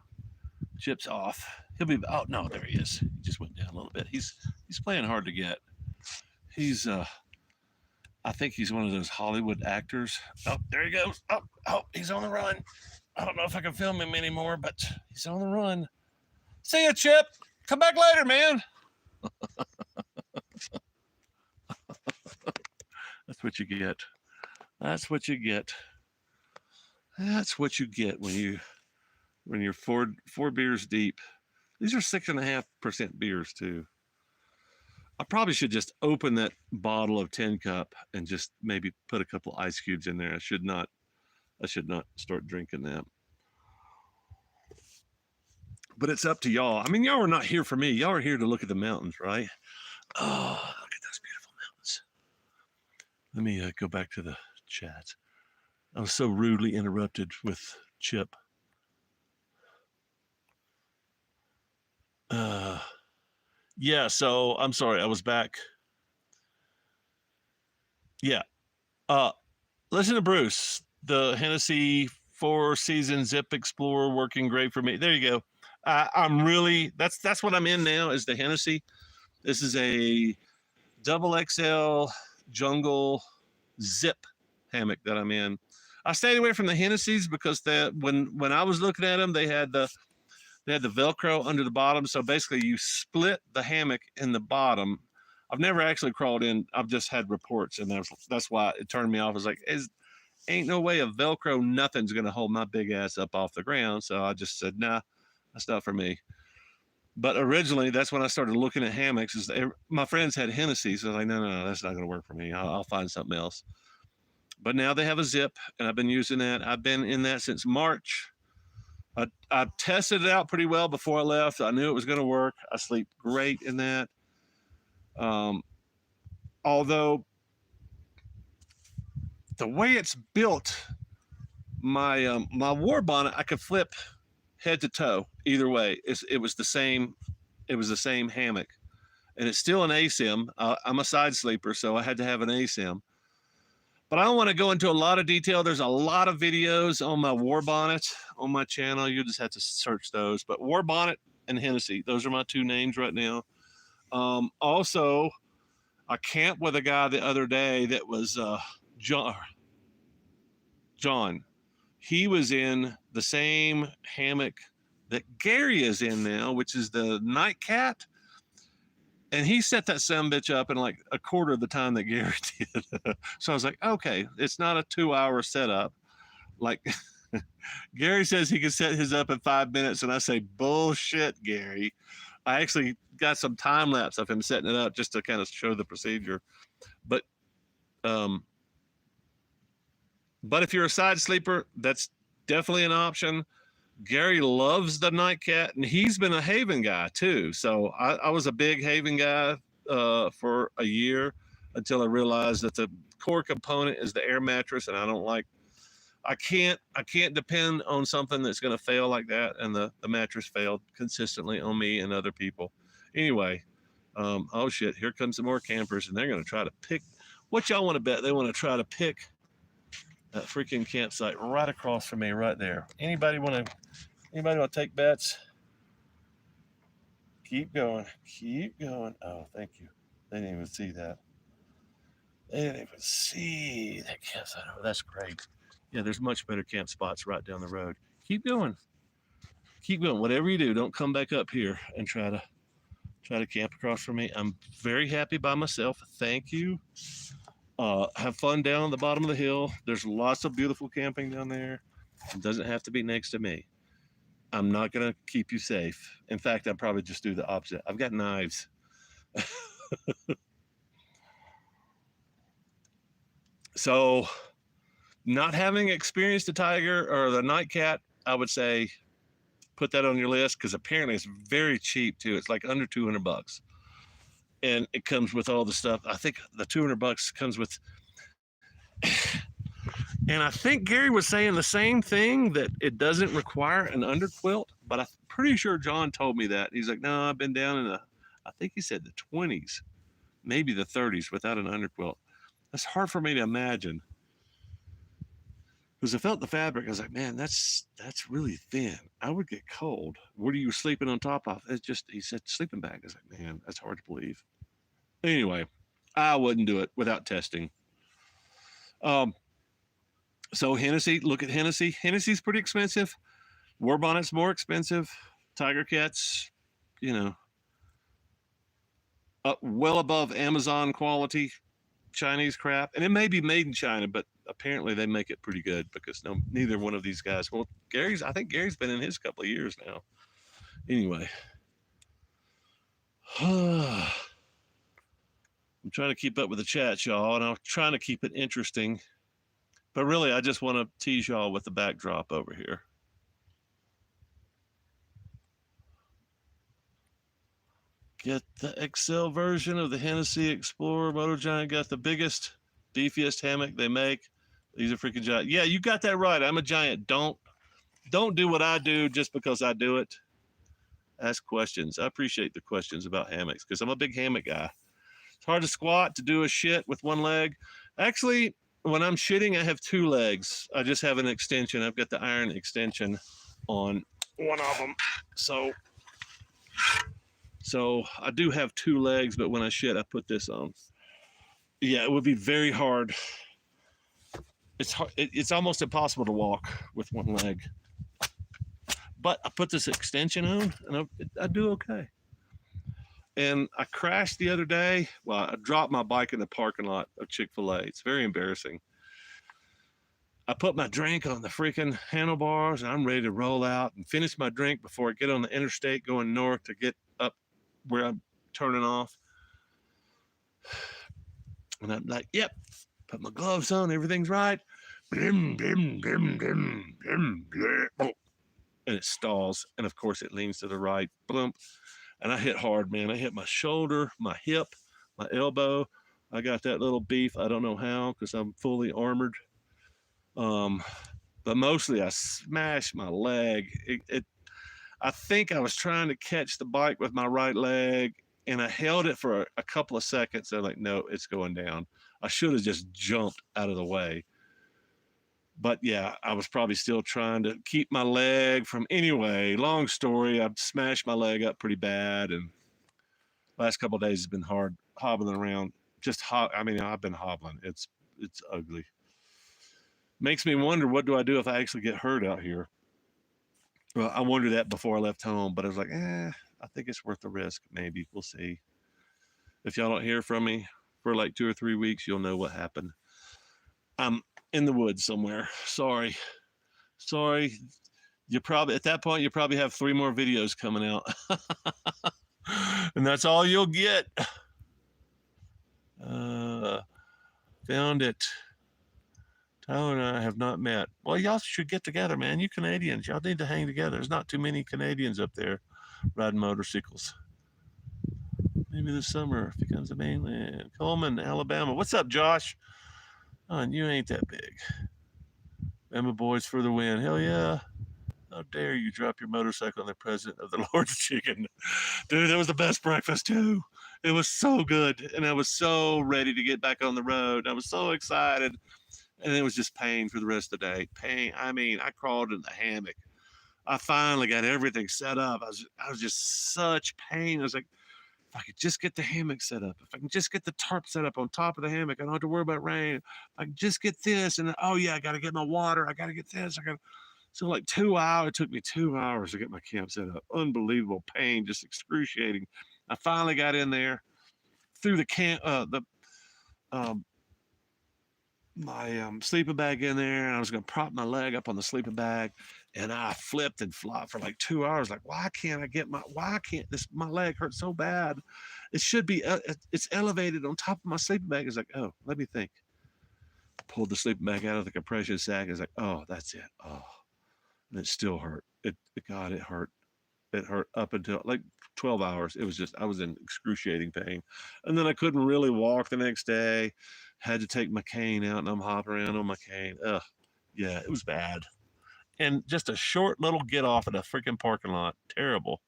Chip's off. He'll be, oh, no, there he is. He just went down a little bit. He's playing hard to get. He's, I think he's one of those Hollywood actors. Oh, there he goes. Oh, he's on the run. I don't know if I can film him anymore, but he's on the run. See ya, Chip. Come back later, man. That's what you get. That's what you get. That's what you get when you're four beers deep. These are 6.5% beers too. I probably should just open that bottle of 10 Cup and just maybe put a couple ice cubes in there. I should not start drinking that. But it's up to y'all. I mean, y'all are not here for me. Y'all are here to look at the mountains, right? Oh, look at those beautiful mountains. Let me go back to the chat. I was so rudely interrupted with Chip. Yeah, so I'm sorry. I was back. Yeah. Listen to Bruce. The Hennessy 4-season Zip Explorer working great for me. There you go. I'm really that's what I'm in now is the Hennessy. This is a double XL jungle zip hammock that I'm in. I stayed away from the Hennessy's because when I was looking at them, they had the Velcro under the bottom. So basically, you split the hammock in the bottom. I've never actually crawled in. I've just had reports, and that's why it turned me off. I was like, ain't no way a Velcro nothing's gonna hold my big ass up off the ground. So I just said, nah, that's not for me. But originally, that's when I started looking at hammocks. My friends had Hennessy, so I was like, no, that's not gonna work for me. I'll find something else. But now they have a zip, and I've been using that. I've been in that since March. I tested it out pretty well before I left. I knew it was going to work. I sleep great in that. Although the way it's built, my war bonnet, I could flip head to toe either way. It was the same. It was the same hammock, and it's still an ASIM. I'm a side sleeper, so I had to have an ASIM. But I don't want to go into a lot of detail. There's a lot of videos on my war bonnet on my channel. You just have to search those. But war bonnet and Hennessy, those are my two names right now. Also, I camped with a guy the other day that was John. He was in the same hammock that Gary is in now, which is the Night Cat. And he set that sumbitch up in like a quarter of the time that Gary did. So I was like, okay, it's not a 2-hour setup. Like Gary says he can set his up in 5 minutes. And I say, bullshit, Gary. I actually got some time lapse of him setting it up just to kind of show the procedure. But if you're a side sleeper, that's definitely an option. Gary loves the Night Cat, and he's been a Haven guy too. So I was a big Haven guy for a year until I realized that the core component is the air mattress, and I can't depend on something that's going to fail like that. And the mattress failed consistently on me and other people. Anyway, oh shit, here comes some more campers, and they're going to try to pick. What y'all want to bet? They want to try to pick that freaking campsite right across from me, right there. Anybody want to take bets? Keep going. Oh, thank you. They didn't even see that. They didn't even see that campsite. Oh, that's great. Yeah, there's much better camp spots right down the road. Keep going. Whatever you do, don't come back up here and try to camp across from me. I'm very happy by myself. Thank you. Have fun down the bottom of the hill. There's lots of beautiful camping down there. It doesn't have to be next to me. I'm not going to keep you safe. In fact, I'd probably just do the opposite. I've got knives. So, not having experienced a tiger or the Night Cat, I would say put that on your list because apparently it's very cheap too. It's like under $200. And it comes with all the stuff. I think the $200 comes with, and I think Gary was saying the same thing, that it doesn't require an underquilt, but I'm pretty sure John told me that. He's like, no, I've been down in I think he said the 20s, maybe the 30s without an underquilt. That's hard for me to imagine. Because I felt the fabric, I was like, man, that's really thin. I would get cold. What are you sleeping on top of? It's just, he said, sleeping bag. I was like, man, that's hard to believe. Anyway, I wouldn't do it without testing. So Hennessy, look at Hennessy. Hennessy's pretty expensive. War Bonnet's more expensive. Tiger Cat's, well above Amazon quality Chinese crap. And it may be made in China, but apparently they make it pretty good because neither one of these guys. Well, I think Gary's been in his couple of years now. Anyway. I'm trying to keep up with the chat, y'all, and I'm trying to keep it interesting. But really, I just want to tease y'all with the backdrop over here. Get the XL version of the Hennessy Explorer. Moto Giant got the biggest, beefiest hammock they make. These are freaking giant. Yeah, you got that right. I'm a giant. Don't do what I do just because I do it. Ask questions. I appreciate the questions about hammocks because I'm a big hammock guy. It's hard to squat, to do a shit with one leg. Actually, when I'm shitting, I have two legs. I just have an extension. I've got the iron extension on one of them. So I do have two legs, but when I shit, I put this on. Yeah, it would be very hard. It's hard. It's almost impossible to walk with one leg. But I put this extension on, and I do okay. And I crashed the other day. Well, I dropped my bike in the parking lot of Chick-fil-A. It's very embarrassing. I put my drink on the freaking handlebars, and I'm ready to roll out and finish my drink before I get on the interstate going north to get up where I'm turning off. And I'm like, yep, put my gloves on, everything's right. And it stalls, and of course it leans to the right. Blump. And I hit hard, man. I hit my shoulder, my hip, my elbow. I got that little beef. I don't know how, because I'm fully armored. But mostly I smashed my leg. I think I was trying to catch the bike with my right leg, and I held it for a couple of seconds. I'm like, no, it's going down. I should have just jumped out of the way. But yeah, I was probably still trying to keep my leg from, anyway, long story, I smashed my leg up pretty bad, and last couple of days has been hard hobbling around. I've been hobbling. It's ugly. Makes me wonder, what do I do if I actually get hurt out here? Well, I wondered that before I left home, but I was like, I think it's worth the risk. Maybe. We'll see. If y'all don't hear from me for like 2 or 3 weeks, you'll know what happened. I'm in the woods somewhere. Sorry. You probably, at that point, you probably have 3 more videos coming out. And that's all you'll get. Found it. Tyler and I have not met. Well, y'all should get together, man. You Canadians, y'all need to hang together. There's not too many Canadians up there riding motorcycles. Maybe this summer if he comes to mainland. Coleman, Alabama. What's up, Josh? Oh, and you ain't that big. Bama boys for the win. Hell yeah. How dare you drop your motorcycle on the president of the Lord's Chicken. Dude, that was the best breakfast, too. It was so good. And I was so ready to get back on the road. I was so excited. And it was just pain for the rest of the day. Pain. I mean, I crawled in the hammock. I finally got everything set up. I was just such pain. I was like, if I could just get the hammock set up, if I can just get the tarp set up on top of the hammock, I don't have to worry about rain. If I can just get this, and oh yeah, I got to get my water. I got to get this. So like 2 hours. It took me 2 hours to get my camp set up. Unbelievable pain, just excruciating. I finally got in there, threw the camp, my sleeping bag in there, and I was going to prop my leg up on the sleeping bag, and I flipped and flopped for like 2 hours. Like, why can't my leg hurts so bad? It should be, it's elevated on top of my sleeping bag. It's like, oh, let me think. Pulled the sleeping bag out of the compression sack. It's like, oh, that's it. Oh, and it still hurt. It hurt. It hurt up until like 12 hours. I was in excruciating pain. And then I couldn't really walk the next day. Had to take my cane out, and I'm hopping around on my cane. Ugh, yeah, it was bad. And just a short little get off at a freaking parking lot. Terrible.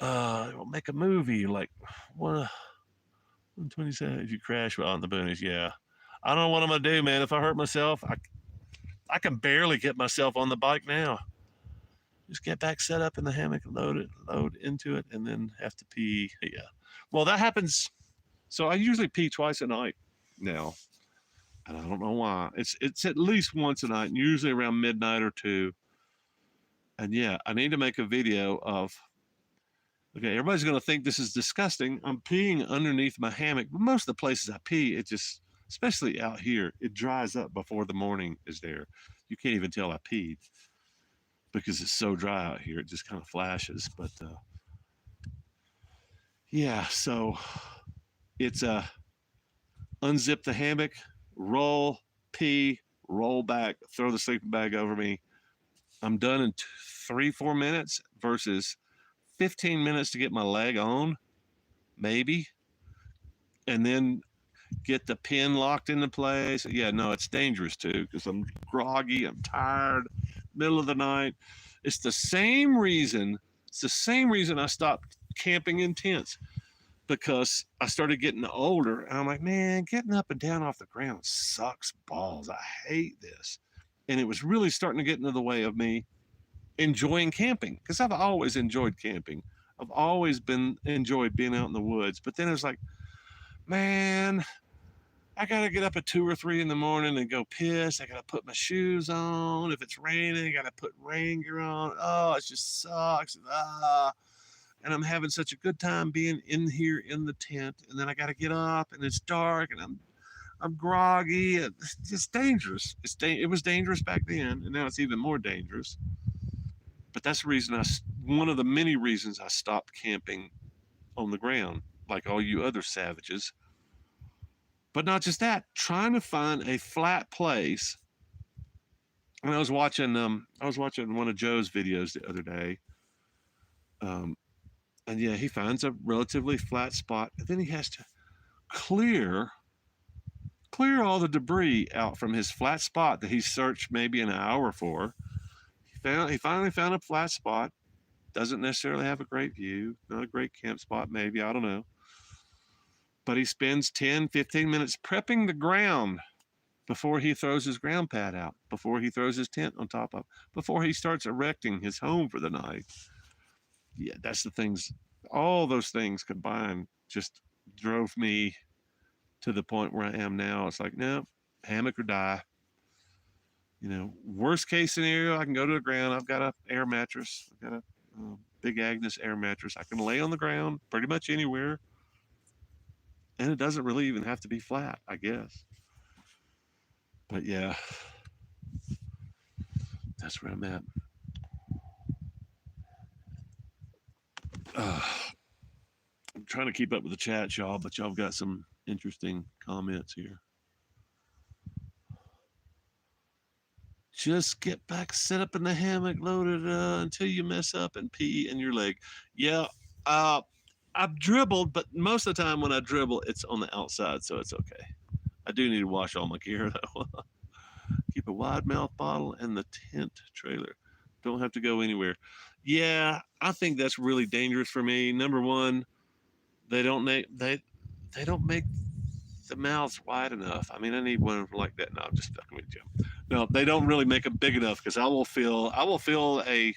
We'll make a movie like 127 if you crash while on the boonies. Yeah. I don't know what I'm going to do, man. If I hurt myself, I can barely get myself on the bike now. Just get back set up in the hammock, load into it, and then have to pee. Yeah. Well, that happens. So I usually pee twice a night now, and I don't know why. It's at least once a night, and usually around midnight or 2. And yeah, I need to make a video of, okay, everybody's going to think this is disgusting. I'm peeing underneath my hammock, but most of the places I pee, it just, especially out here, it dries up before the morning is there. You can't even tell I peed because it's so dry out here. It just kind of flashes. But yeah, so it's unzip the hammock, roll, pee, roll back, throw the sleeping bag over me. I'm done in 3-4 minutes versus 15 minutes to get my leg on, maybe, and then get the pin locked into place. Yeah, no, it's dangerous too because I'm groggy, I'm tired, middle of the night. It's the same reason I stopped camping in tents. because I started getting older, and I'm like, man, getting up and down off the ground sucks balls. I hate this. And it was really starting to get into the way of me enjoying camping, because I've always enjoyed camping. I've always been enjoyed being out in the woods. But then it was like, man, I gotta get up at 2 or 3 in the morning and go piss. I gotta put my shoes on. If it's raining, I gotta put rain gear on. Oh, it just sucks. And I'm having such a good time being in here in the tent. And then I gotta get up, and it's dark, and I'm groggy. It's just dangerous. It was dangerous back then, and now it's even more dangerous. But that's the reason one of the many reasons I stopped camping on the ground, like all you other savages. But not just that, trying to find a flat place. And I was watching one of Joe's videos the other day. Um, and yeah, he finds a relatively flat spot, and then he has to clear all the debris out from his flat spot that he searched maybe an hour for. He finally found a flat spot. Doesn't necessarily have a great view, not a great camp spot, maybe, I don't know. But he spends 10, 15 minutes prepping the ground before he throws his ground pad out, before he throws his tent on top of, before he starts erecting his home for the night. Yeah, that's the things, all those things combined just drove me to the point where I am now. It's like, no, hammock or die. Worst case scenario, I can go to the ground. I've got an air mattress. I've got a Big Agnes air mattress. I can lay on the ground pretty much anywhere. And it doesn't really even have to be flat, I guess. But yeah, that's where I'm at. I'm trying to keep up with the chat, y'all, but y'all got some interesting comments here. Just get back, sit up in the hammock, loaded until you mess up and pee in your leg. Yeah, I've dribbled, but most of the time when I dribble, it's on the outside, so it's okay. I do need to wash all my gear, though. Keep a wide mouth bottle in the tent trailer. Don't have to go anywhere. Yeah, I think that's really dangerous for me. Number one, they don't make the mouths wide enough. I mean, I need one like that. No, I'm just fucking with you. No, they don't really make them big enough, because I will fill a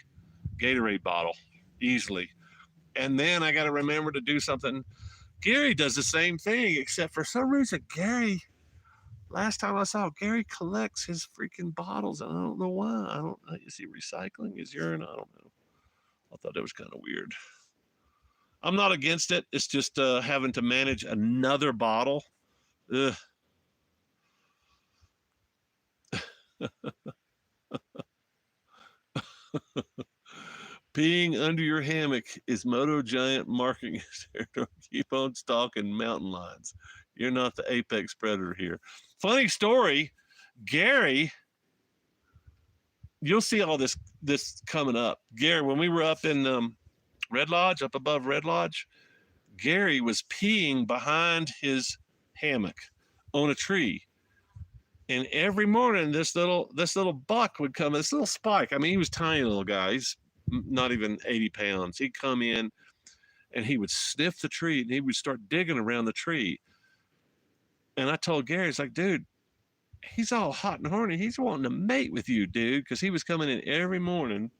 Gatorade bottle easily. And then I got to remember to do something. Gary does the same thing, except for some reason, last time I saw Gary collects his freaking bottles. And I don't know why. Is he recycling his urine? I don't know. I thought that was kind of weird. I'm not against it. It's just having to manage another bottle. Ugh. Peeing under your hammock is Moto Giant marking territory. Keep on stalking mountain lions. You're not the apex predator here. Funny story, Gary. You'll see all this coming up. Gary, when we were up in Red Lodge, up above Red Lodge, Gary was peeing behind his hammock on a tree. And every morning, this little buck would come, this little spike. I mean, he was tiny little guy. He's not even 80 pounds. He'd come in and he would sniff the tree, and he would start digging around the tree. And I told Gary, it's like, dude, he's all hot and horny. He's wanting to mate with you, dude, because he was coming in every morning.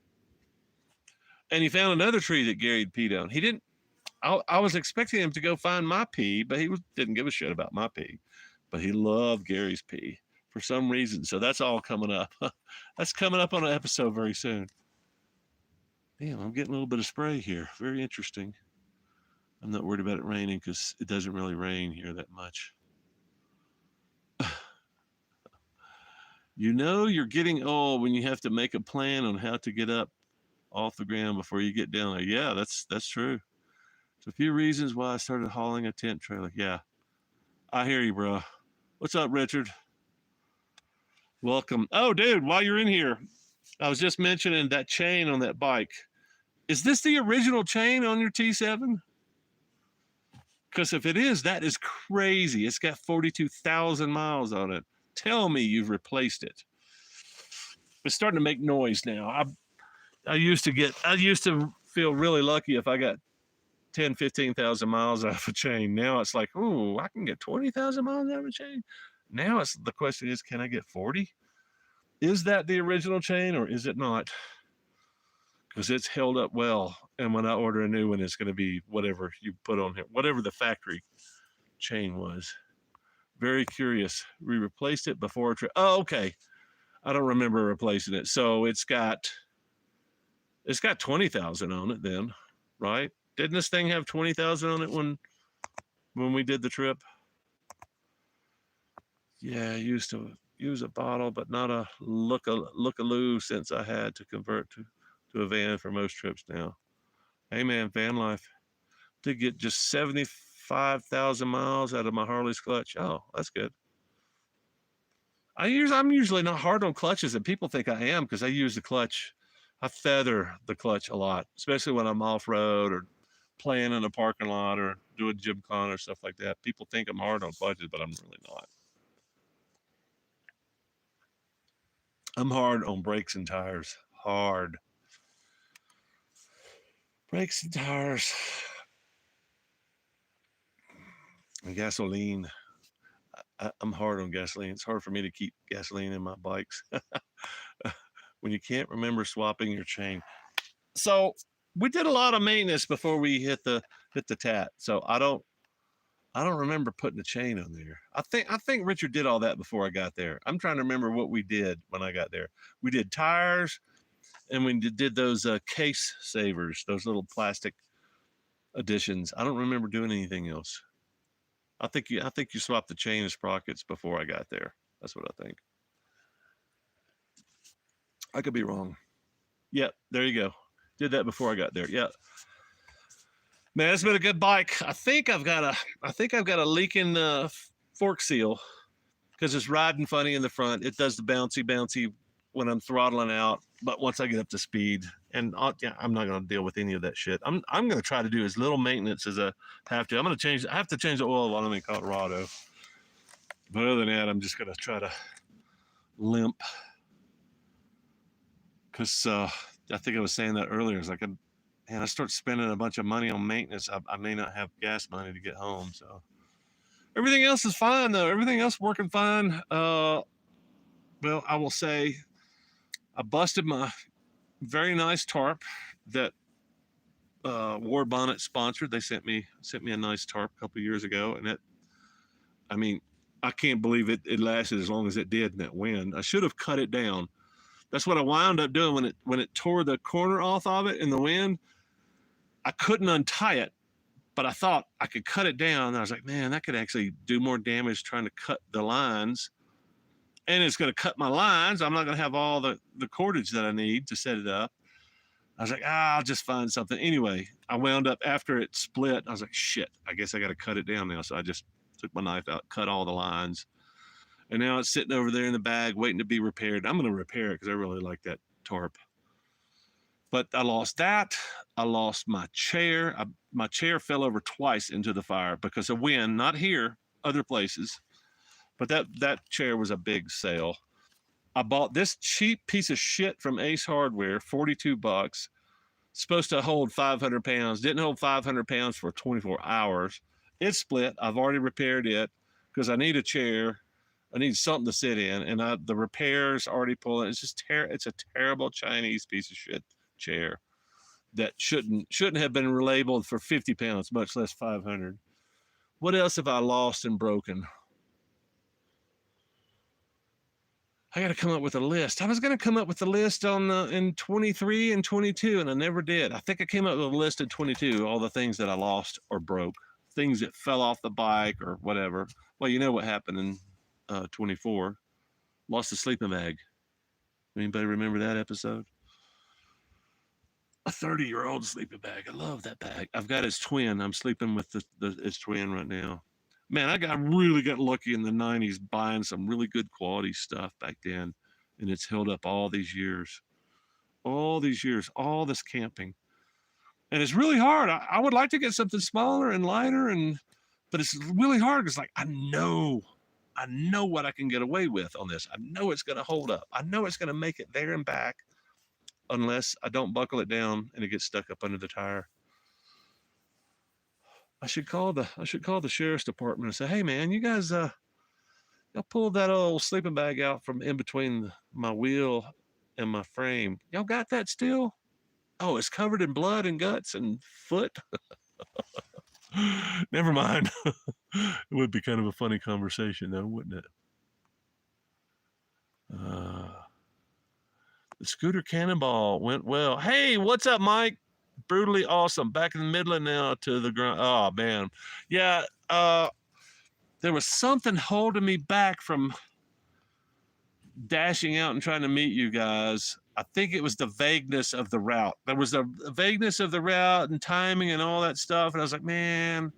And he found another tree that Gary had peed on. He didn't. I was expecting him to go find my pee, but he didn't give a shit about my pee. But he loved Gary's pee for some reason. So that's all coming up. That's coming up on an episode very soon. Damn, I'm getting a little bit of spray here. Very interesting. I'm not worried about it raining, because it doesn't really rain here that much. You're getting old when you have to make a plan on how to get up off the ground before you get down there. Yeah, that's true. There's a few reasons why I started hauling a tent trailer. Yeah, I hear you, bro. What's up, Richard? Welcome. Oh, dude, while you're in here, I was just mentioning that chain on that bike. Is this the original chain on your T7? Because if it is, that is crazy. It's got 42,000 miles on it. Tell me you've replaced it. It's starting to make noise now. I used to feel really lucky if I got 10, 15,000 miles out of a chain. Now it's like, oh, I can get 20,000 miles out of a chain. Now it's the question is, can I get 40? Is that the original chain or is it not? Because it's held up well. And when I order a new one, it's going to be whatever you put on here, whatever the factory chain was. Very curious. We replaced it before a trip. Oh, okay. I don't remember replacing it. So it's got 20,000 on it then, right? Didn't this thing have 20,000 on it when we did the trip? Yeah, I used to use a bottle, but not a look-a-loo since I had to convert to a van for most trips now. Hey man, van life. Did get just 75,000 miles out of my Harley's clutch. Oh, that's good. I'm usually not hard on clutches, and people think I am because I use the clutch. I feather the clutch a lot, especially when I'm off road or playing in a parking lot or doing gym con or stuff like that. People think I'm hard on clutches, but I'm really not. I'm hard on brakes and tires. Hard. Brakes and tires. And gasoline. I'm hard on gasoline. It's hard for me to keep gasoline in my bikes when you can't remember swapping your chain. So we did a lot of maintenance before we hit the tat. So I don't remember putting a chain on there. I think Richard did all that before I got there. I'm trying to remember what we did when I got there. We did tires, and we did those case savers, those little plastic additions. I don't remember doing anything else. I think you swapped the chain and sprockets before I got there. That's what I think. I could be wrong. Yep, there you go. Did that before I got there. Yep. Man, it's been a good bike. I think I've got a leaking fork seal because it's riding funny in the front. It does the bouncy when I'm throttling out, but once I get up to speed, and I'm not going to deal with any of that shit. I'm going to try to do as little maintenance as I have to. I have to change the oil while I'm in Colorado. But other than that, I'm just going to try to limp because I think I was saying that earlier. It's like, I start spending a bunch of money on maintenance. I may not have gas money to get home. So everything else is fine though. Everything else working fine. Well, I will say I busted my very nice tarp that War Bonnet sponsored. They sent me a nice tarp a couple of years ago, and I can't believe it lasted as long as it did in that wind. I should have cut it down. That's what I wound up doing when it tore the corner off of it in the wind. I couldn't untie it, but I thought I could cut it down. And I was like, man, that could actually do more damage trying to cut the lines. And it's going to cut my lines. I'm not going to have all the cordage that I need to set it up. I was like, I'll just find something. Anyway, I wound up after it split. I was like, shit, I guess I got to cut it down now. So I just took my knife out, cut all the lines. And now it's sitting over there in the bag waiting to be repaired. I'm going to repair it because I really like that tarp. But I lost that. I lost my chair. My chair fell over twice into the fire because of wind, not here, other places. But that chair was a big sale. I bought this cheap piece of shit from Ace Hardware, $42. Supposed to hold 500 pounds. Didn't hold 500 pounds for 24 hours. It split. I've already repaired it because I need a chair. I need something to sit in, and the repair's already pulling. It's just it's a terrible Chinese piece of shit chair that shouldn't have been relabeled for 50 pounds, much less 500. What else have I lost and broken? I got to come up with a list. I was going to come up with a list in 23 and 22, and I never did. I think I came up with a list in 22, all the things that I lost or broke, things that fell off the bike or whatever. Well, you know what happened in 24. Lost a sleeping bag. Anybody remember that episode? A 30-year-old sleeping bag. I love that bag. I've got its twin. I'm sleeping with its twin right now. Man, I really got lucky in the 90s buying some really good quality stuff back then, and it's held up all these years. All this camping. And it's really hard. I would like to get something smaller and lighter, but it's really hard because I know what I can get away with on this. I know it's going to hold up. I know it's going to make it there and back unless I don't buckle it down and it gets stuck up under the tire. I should call the sheriff's department and say, hey man, you guys y'all pulled that old sleeping bag out from in between my wheel and my frame. Y'all got that still? Oh, it's covered in blood and guts and foot. Never mind. It would be kind of a funny conversation, though, wouldn't it? Uh, the scooter cannonball went well. Hey, what's up, Mike? Brutally awesome. Back in the Midland now to the ground. Oh man, yeah. There was something holding me back from dashing out and trying to meet you guys. I think it was the vagueness of the route. There was a vagueness of the route and timing and all that stuff. And I was like, man,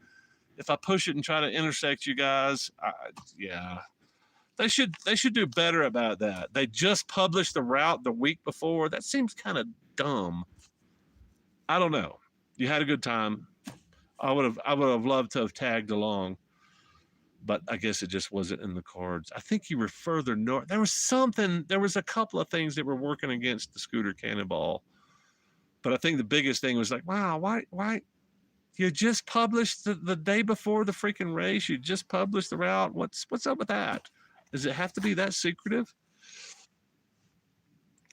if I push it and try to intersect you guys, yeah, they should do better about that. They just published the route the week before. That seems kind of dumb. I don't know. You had a good time. I would have loved to have tagged along, but I guess it just wasn't in the cards. I think you were further north. There was a couple of things that were working against the scooter cannonball. But I think the biggest thing was like, wow, why you just published the day before the freaking race, you just published the route. What's up with that? Does it have to be that secretive?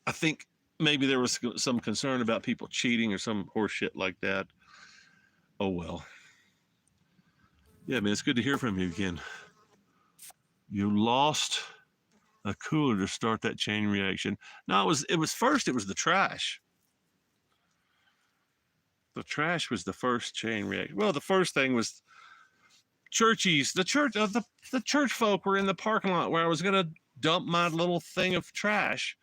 I think maybe there was some concern about people cheating or some horse shit like that. Oh well. Yeah, man, it's good to hear from you again. You lost a cooler to start that chain reaction. No, it was the trash. The trash was the first chain reaction. Well, the first thing was the church folk were in the parking lot where I was gonna dump my little thing of trash.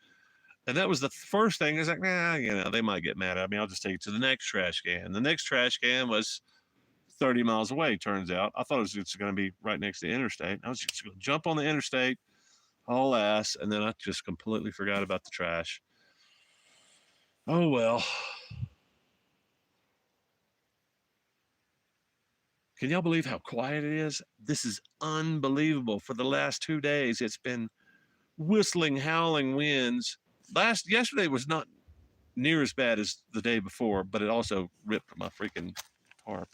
And that was the first thing. I was like, nah, they might get mad at me. I'll just take it to the next trash can. The next trash can was 30 miles away, turns out. I thought it was just going to be right next to the interstate. I was just going to jump on the interstate, haul ass, and then I just completely forgot about the trash. Oh, well. Can y'all believe how quiet it is? This is unbelievable. For the last 2 days, it's been whistling, howling winds. Yesterday was not near as bad as the day before, but it also ripped my freaking tarp.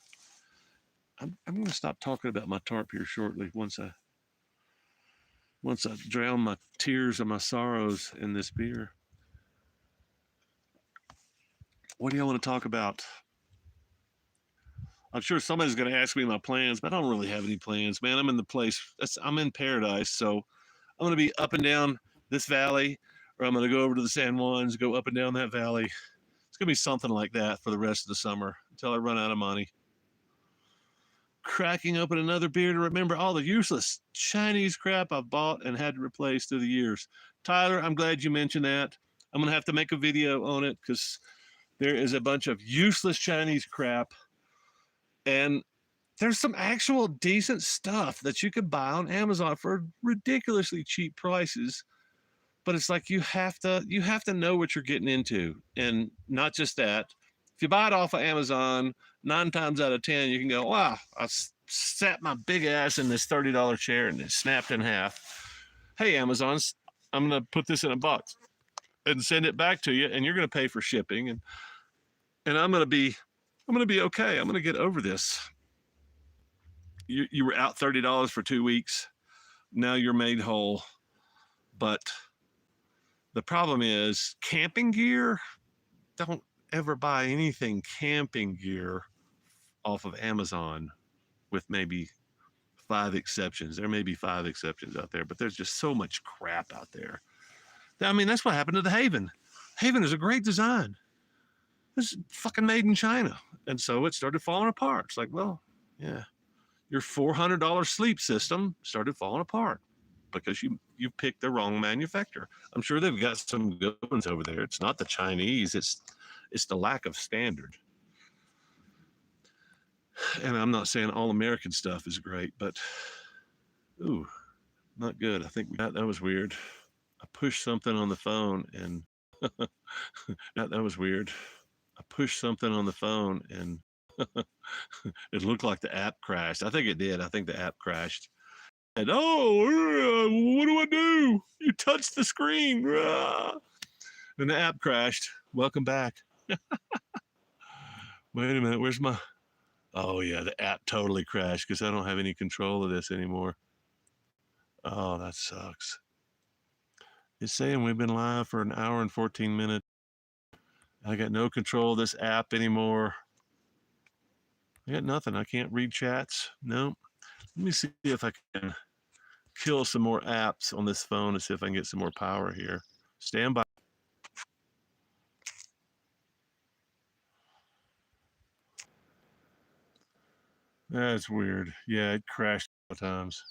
I'm going to stop talking about my tarp here shortly once I drown my tears and my sorrows in this beer. What do y'all want to talk about? I'm sure somebody's going to ask me my plans, but I don't really have any plans, man. I'm in the place. I'm in paradise, so I'm going to be up and down this valley, or I'm going to go over to the San Juans, go up and down that valley. It's going to be something like that for the rest of the summer until I run out of money. Cracking open another beer to remember all the useless Chinese crap I've bought and had to replace through the years. Tyler, I'm glad you mentioned that. I'm going to have to make a video on it because there is a bunch of useless Chinese crap. And there's some actual decent stuff that you can buy on Amazon for ridiculously cheap prices. But it's like you have to know what you're getting into. And not just that. If you buy it off of Amazon, 9 times out of 10, you can go, wow, I sat my big ass in this $30 chair and it snapped in half. Hey, Amazon, I'm going to put this in a box and send it back to you, and you're going to pay for shipping. And I'm going to be okay. I'm going to get over this. You were out $30 for 2 weeks. Now you're made whole. But the problem is camping gear. Don't ever buy anything camping gear off of Amazon, with maybe 5 exceptions. There may be 5 exceptions out there, but there's just so much crap out there. I mean, that's what happened to the Haven. Haven is a great design. It's fucking made in China. And so it started falling apart. It's like, well, yeah, your $400 sleep system started falling apart because you picked the wrong manufacturer. I'm sure they've got some good ones over there. It's not the Chinese. It's the lack of standard. And I'm not saying all American stuff is great, but ooh, not good. I think that was weird. I pushed something on the phone and that was weird. I pushed something on the phone and it looked like the app crashed. I think it did. I think the app crashed. And what do I do? You touched the screen. And the app crashed. Welcome back. Wait a minute. Where's my Oh yeah, the app totally crashed because I don't have any control of this anymore. Oh, that sucks. It's saying we've been live for an hour and 14 minutes. I got no control of this app anymore. I got nothing. I can't read chats. No. Let me see if I can kill some more apps on this phone and see if I can get some more power here. Stand by. That's weird. Yeah, it crashed a couple times.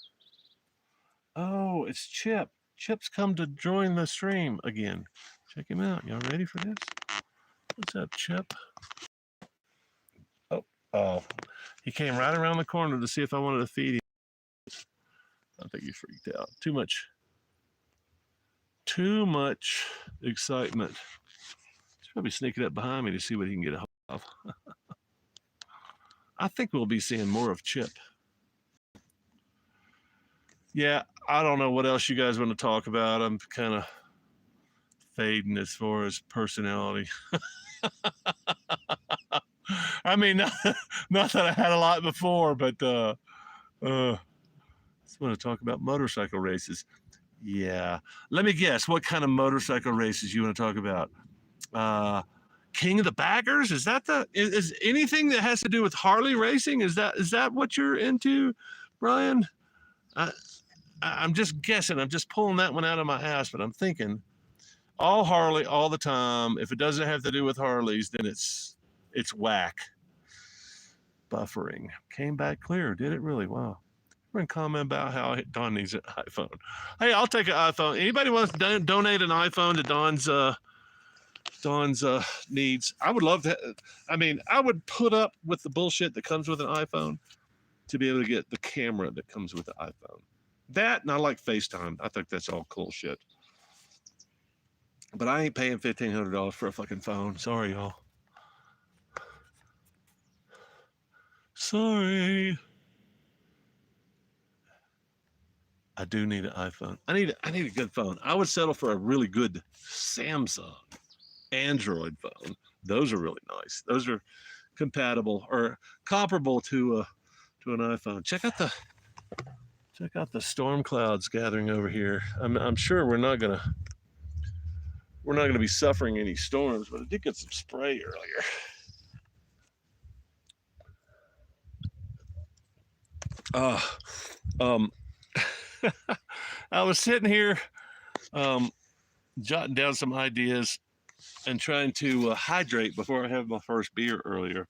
Oh, it's Chip. Chip's come to join the stream again. Check him out. Y'all ready for this? What's up, Chip? Oh, oh. He came right around the corner to see if I wanted to feed him. I think he freaked out. Too much excitement. He's probably sneaking up behind me to see what he can get a hold of. I think we'll be seeing more of Chip. Yeah, I don't know what else you guys want to talk about. I'm kind of fading as far as personality. I mean, not that I had a lot before, but just want to talk about motorcycle races. Yeah. Let me guess, what kind of motorcycle races you want to talk about? King of the Baggers? Is anything that has to do with Harley racing? Is that what you're into, Brian? I'm just guessing. I'm just pulling that one out of my ass, but I'm thinking all Harley all the time. If it doesn't have to do with Harleys, then it's whack. Buffering came back clear. Did it really? Wow. We're in comment about how Don needs an iPhone. Hey, I'll take an iPhone. Anybody wants to donate an iPhone to Don's needs? I would love to. I mean, I would put up with the bullshit that comes with an iPhone to be able to get the camera that comes with the iPhone. That, and I like FaceTime. I think that's all cool shit. But I ain't paying $1,500 for a fucking phone. Sorry, y'all. Sorry. I do need an iPhone. I need a good phone. I would settle for a really good Samsung Android phone. Those are really nice. Those are compatible or comparable to an iPhone. Check out the storm clouds gathering over here. I'm sure we're not gonna be suffering any storms, but I did get some spray earlier. I was sitting here jotting down some ideas and trying to hydrate before I have my first beer earlier.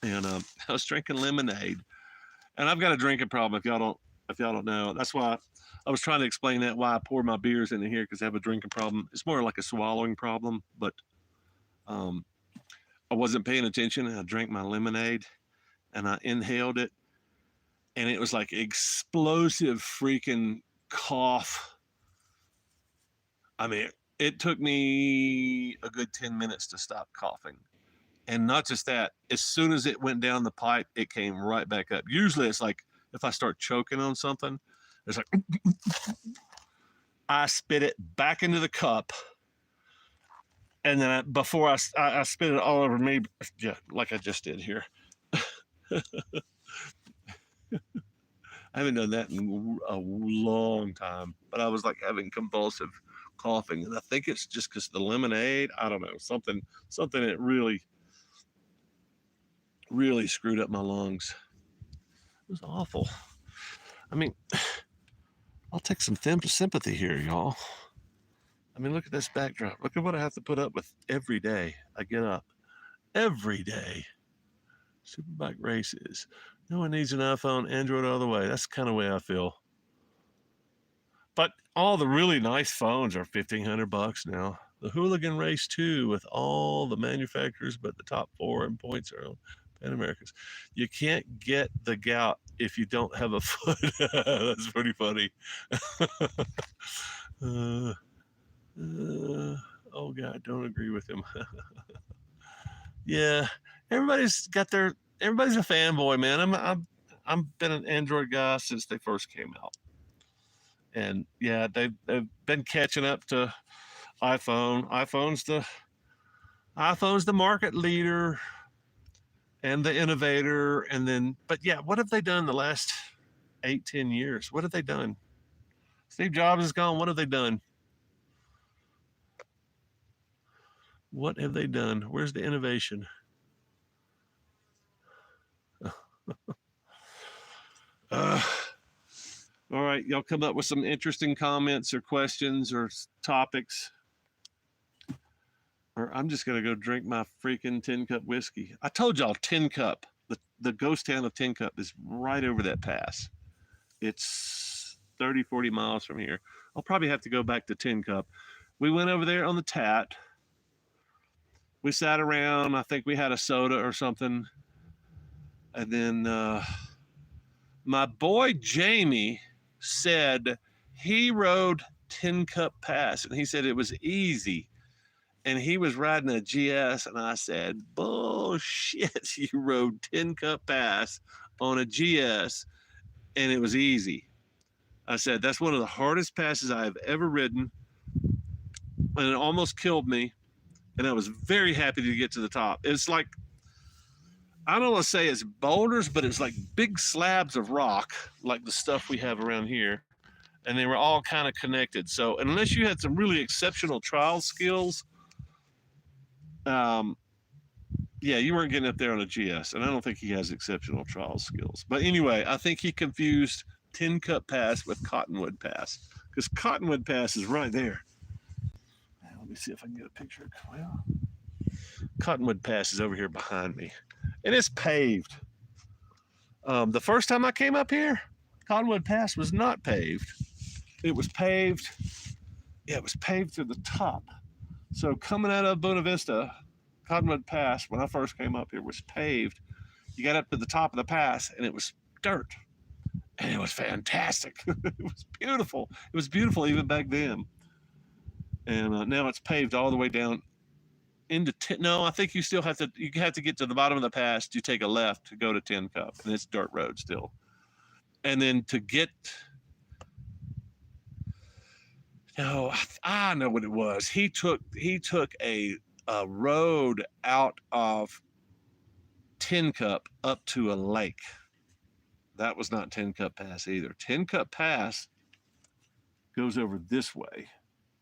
And I was drinking lemonade. And I've got a drinking problem if y'all don't know. That's why I was trying to explain that why I pour my beers into here, because I have a drinking problem. It's more like a swallowing problem, but I wasn't paying attention and I drank my lemonade and I inhaled it and it was like explosive freaking cough. I mean, it took me a good 10 minutes to stop coughing. And not just that, as soon as it went down the pipe, it came right back up. Usually it's like if I start choking on something, it's like I spit it back into the cup. And then before I spit it all over me, yeah, like I just did here. I haven't done that in a long time, but I was like having convulsive coughing. And I think it's just because the lemonade, I don't know, something that really screwed up my lungs. It was awful. I mean, I'll take some sympathy here, y'all. I mean, look at this backdrop. Look at what I have to put up with every day I get up. Every day. Superbike races. No one needs an iPhone, Android all the way. That's the kind of way I feel. But all the really nice phones are $1,500 now. The Hooligan Race 2 with all the manufacturers, but the top 4 in points are on Pan Americans. You can't get the gout if you don't have a foot. That's pretty funny. Oh God, don't agree with him. Yeah, everybody's a fanboy, man. I'm been an Android guy since they first came out, and yeah, they've been catching up to iPhone. iPhone's the market leader. and the innovator. And then, but yeah, what have they done the last 8, 10 years? What have they done? Steve Jobs is gone. What have they done? What have they done? Where's the innovation? Uh, all right, y'all come up with some interesting comments or questions or topics. Or I'm just gonna go drink my freaking 10 cup whiskey. I told y'all 10 cup. The ghost town of 10 cup is right over that pass. It's 30, 40 miles from here. I'll probably have to go back to 10 cup. We went over there on the Tat. We sat around. I think we had a soda or something. And then my boy Jamie said he rode 10 cup pass and he said it was easy. And he was riding a GS, and I said, bullshit, you rode 10 cup pass on a GS, and it was easy. I said, that's one of the hardest passes I have ever ridden, and it almost killed me, and I was very happy to get to the top. It's like, I don't want to say it's boulders, but it's like big slabs of rock, like the stuff we have around here, and they were all kind of connected. So unless you had some really exceptional trial skills, yeah, you weren't getting up there on a GS, and I don't think he has exceptional trial skills. But anyway, I think he confused 10 cup pass with Cottonwood Pass, because Cottonwood Pass is right there. Now, let me see if I can get a picture. Well, Cottonwood Pass is over here behind me, and it's paved. The first time I came up here, Cottonwood Pass was not paved. It was paved. Yeah, it was paved to the top. So coming out of Buena Vista, Cottonwood Pass, when I first came up here, was paved. You got up to the top of the pass, and it was dirt. And it was fantastic. It was beautiful. It was beautiful even back then. And now it's paved all the way down into no, I think you still have to. You have to get to the bottom of the pass to take a left to go to 10 cup, and it's dirt road still. And then to get, no, I know what it was. He took a road out of 10 cup up to a lake. That was not 10 cup pass either. 10 cup pass goes over this way.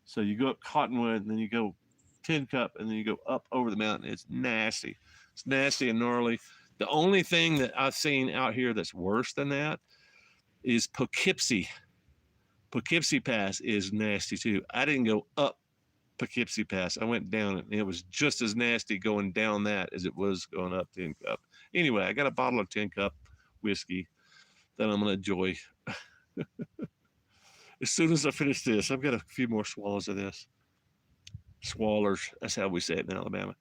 So you go up Cottonwood, and then you go 10 cup, and then you go up over the mountain. It's nasty. It's nasty and gnarly. The only thing that I've seen out here that's worse than that is Poughkeepsie. Poughkeepsie Pass is nasty too. I didn't go up Poughkeepsie Pass. I went down it, and it was just as nasty going down that as it was going up 10 cup. Anyway, I got a bottle of 10 cup whiskey that I'm going to enjoy. As soon as I finish this, I've got a few more swallows of this. Swallers, that's how we say it in Alabama.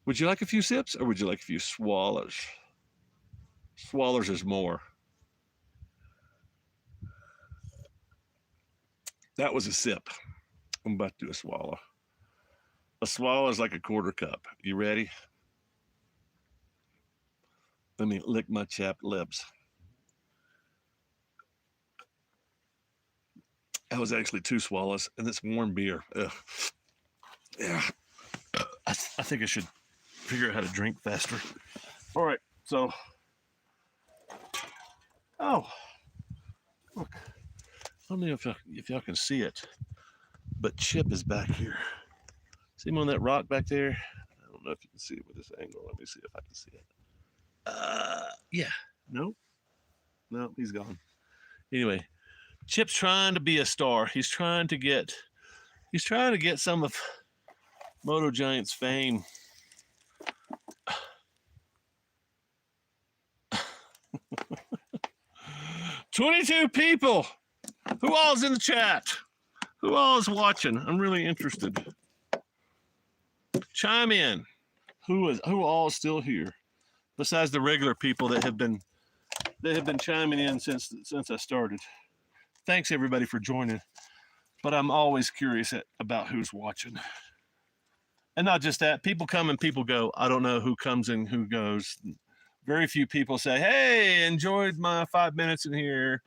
Would you like a few sips, or would you like a few swallows? Swallers is more. That was a sip. I'm about to do a swallow. A swallow is like a quarter cup. You ready? Let me lick my chapped lips. That was actually 2 swallows, and it's warm beer. Ugh. Yeah. I think I should figure out how to drink faster. All right, so. Oh, look. I don't know if y'all can see it, but Chip is back here. See him on that rock back there? I don't know if you can see it with this angle. Let me see if I can see it. Yeah. Nope. No, he's gone. Anyway, Chip's trying to be a star. He's trying to get some of Moto Giant's fame. "22 people. Who all is in the chat? Who all is watching? I'm really interested. Chime in. Who all is still here? Besides the regular people that have been chiming in since I started. Thanks everybody for joining. But I'm always curious about who's watching. And not just that, people come and people go. I don't know who comes and who goes. Very few people say, "Hey, enjoyed my 5 minutes in here,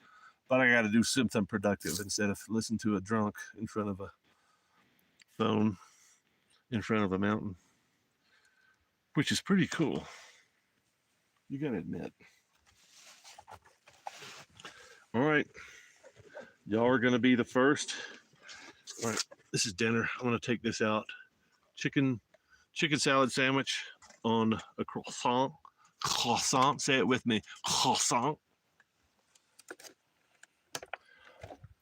but I got to do something productive instead of listen to a drunk in front of a phone in front of a mountain," which is pretty cool. You gotta admit. All right, y'all are gonna be the first. All right, this is dinner. I'm gonna take this out. Chicken salad sandwich on a croissant. Croissant. Say it with me. Croissant.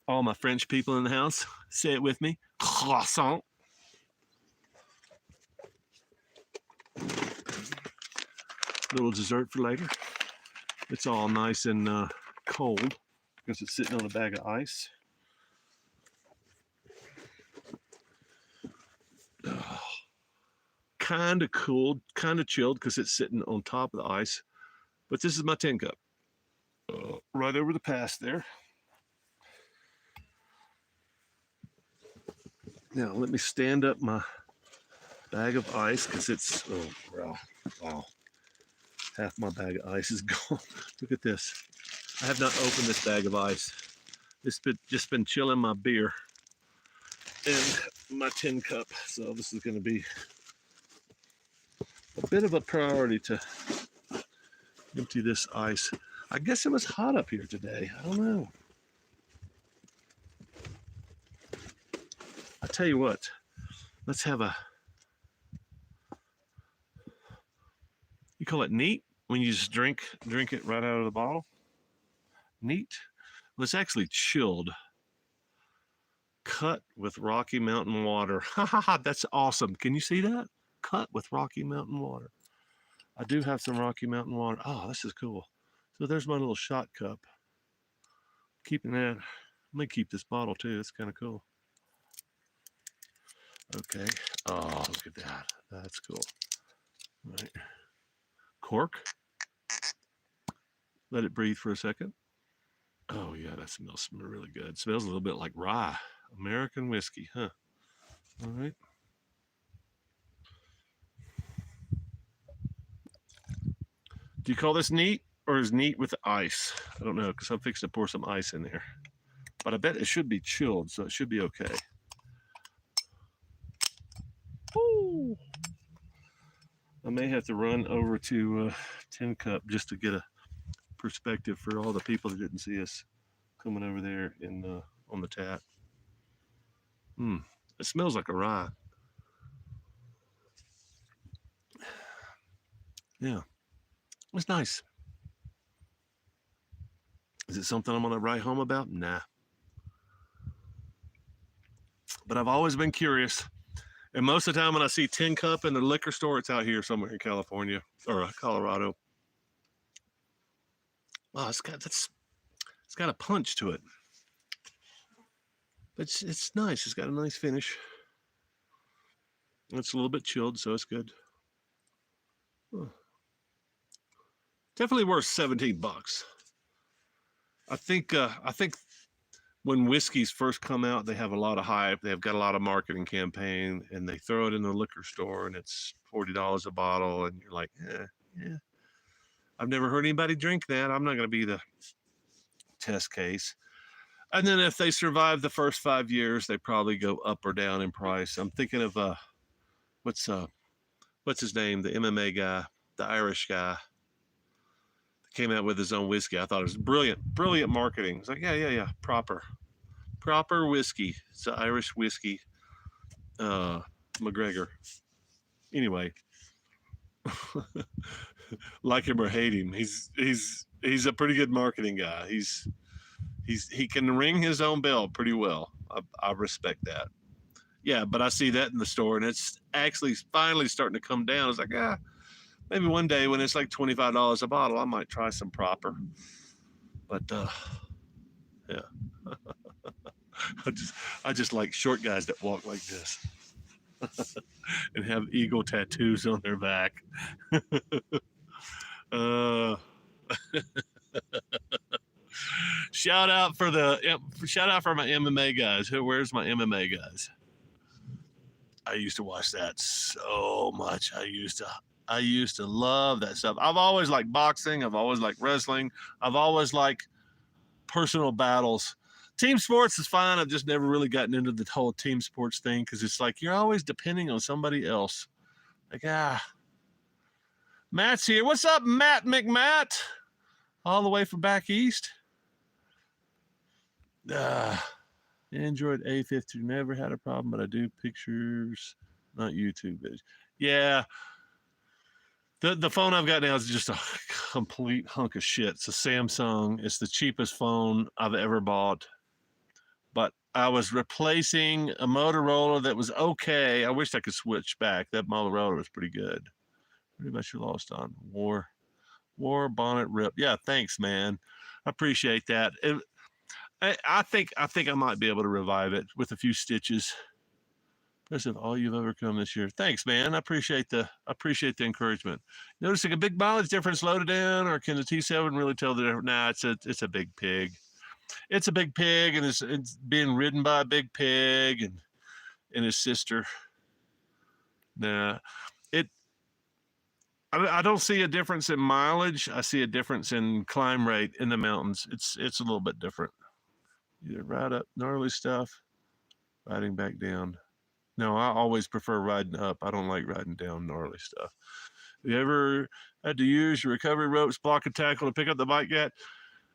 All my French people in the house, say it with me. Croissant. Little dessert for later. It's all nice and cold because it's sitting on a bag of ice. Kind of cool, kind of chilled because it's sitting on top of the ice. But this is my tin cup. Right over the pass there. Now let me stand up my bag of ice because it's, oh, wow. Half my bag of ice is gone. Look at this. I have not opened this bag of ice. It's just been chilling my beer and my tin cup. So this is going to be a bit of a priority to empty this ice. I guess it was hot up here today. I don't know. I tell you what, let's have you call it neat when you just drink it right out of the bottle? Neat? Well, it's actually chilled. Cut with Rocky Mountain water. Ha ha ha, that's awesome. Can you see that? Cut with Rocky Mountain water. I do have some Rocky Mountain water. Oh, this is cool. So there's my little shot cup. Keeping that. Let me keep this bottle too. It's kind of cool. Okay. Oh, look at that. That's cool. All right. Cork. Let it breathe for a second. Oh yeah, that smells really good. It smells a little bit like rye. American whiskey, huh? All right. Do you call this neat or is neat with ice? I don't know because I'm fixing to pour some ice in there. But I bet it should be chilled, so it should be okay. Woo! I may have to run over to Tin Cup just to get a perspective for all the people that didn't see us coming over there in on the tap. It smells like a rye. Yeah, it's nice. Is it something I'm gonna write home about? Nah. But I've always been curious. And most of the time when I see Tin Cup in the liquor store, it's out here somewhere in California or Colorado. Wow, it's got a punch to it. But it's nice. It's got a nice finish. It's a little bit chilled, so it's good. Huh. Definitely worth $17. I think when whiskeys first come out, they have a lot of hype. They've got a lot of marketing campaign, and they throw it in the liquor store, and it's $40 a bottle, and you're like, yeah. I've never heard anybody drink that. I'm not going to be the test case. And then if they survive the first 5 years, they probably go up or down in price. I'm thinking of what's his name? The MMA guy, the Irish guy, came out with his own whiskey. I thought it was brilliant marketing. It's like, yeah, proper whiskey. It's an Irish whiskey, McGregor. Anyway, like him or hate him, he's a pretty good marketing guy. He can ring his own bell pretty well. I respect that. Yeah, but I see that in the store, and it's actually finally starting to come down. It's like, maybe one day when it's like $25 a bottle, I might try some proper. But yeah, I just like short guys that walk like this and have eagle tattoos on their back. Shout out for my MMA guys. Where's my MMA guys? I used to watch that so much. I used to love that stuff. I've always liked boxing. I've always liked wrestling. I've always liked personal battles. Team sports is fine. I've just never really gotten into the whole team sports thing because it's like you're always depending on somebody else. Like, Matt's here. What's up, Matt McMatt? All the way from back east. Android A52. Never had a problem, but I do pictures, not YouTube videos. Yeah. The phone I've got now is just a complete hunk of shit. It's a Samsung. It's the cheapest phone I've ever bought. But I was replacing a Motorola that was okay. I wish I could switch back. That Motorola was pretty good. Pretty much you lost on War bonnet rip. Yeah, thanks, man. I appreciate that. I think I might be able to revive it with a few stitches. Impressive all you've overcome this year. Thanks, man. I appreciate the encouragement. Noticing a big mileage difference loaded down, or can the T7 really tell the difference? Nah, it's a big pig. It's a big pig, and it's being ridden by a big pig and his sister. Nah, I don't see a difference in mileage. I see a difference in climb rate in the mountains. It's a little bit different. Either ride up gnarly stuff, riding back down. No, I always prefer riding up. I don't like riding down gnarly stuff. Have you ever had to use your recovery ropes, block and tackle to pick up the bike yet?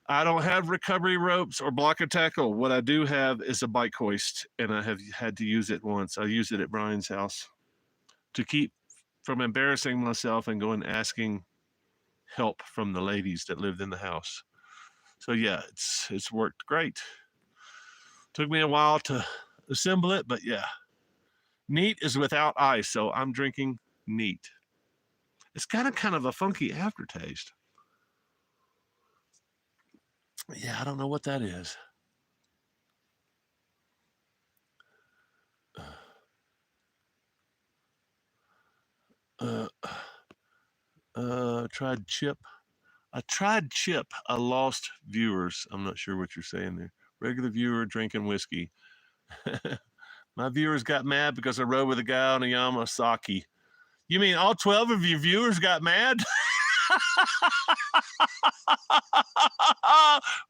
I don't have recovery ropes or block and tackle. What I do have is a bike hoist, and I have had to use it once. I used it at Brian's house to keep from embarrassing myself and going asking help from the ladies that lived in the house. So yeah, it's worked great. Took me a while to assemble it, but yeah. Neat is without ice, so I'm drinking neat. It's got a kind of a funky aftertaste. Yeah, I don't know what that is. Tried chip. I tried chip. I lost viewers. I'm not sure what you're saying there. Regular viewer drinking whiskey. My viewers got mad because I rode with a guy on a Yamasaki. You mean all 12 of your viewers got mad?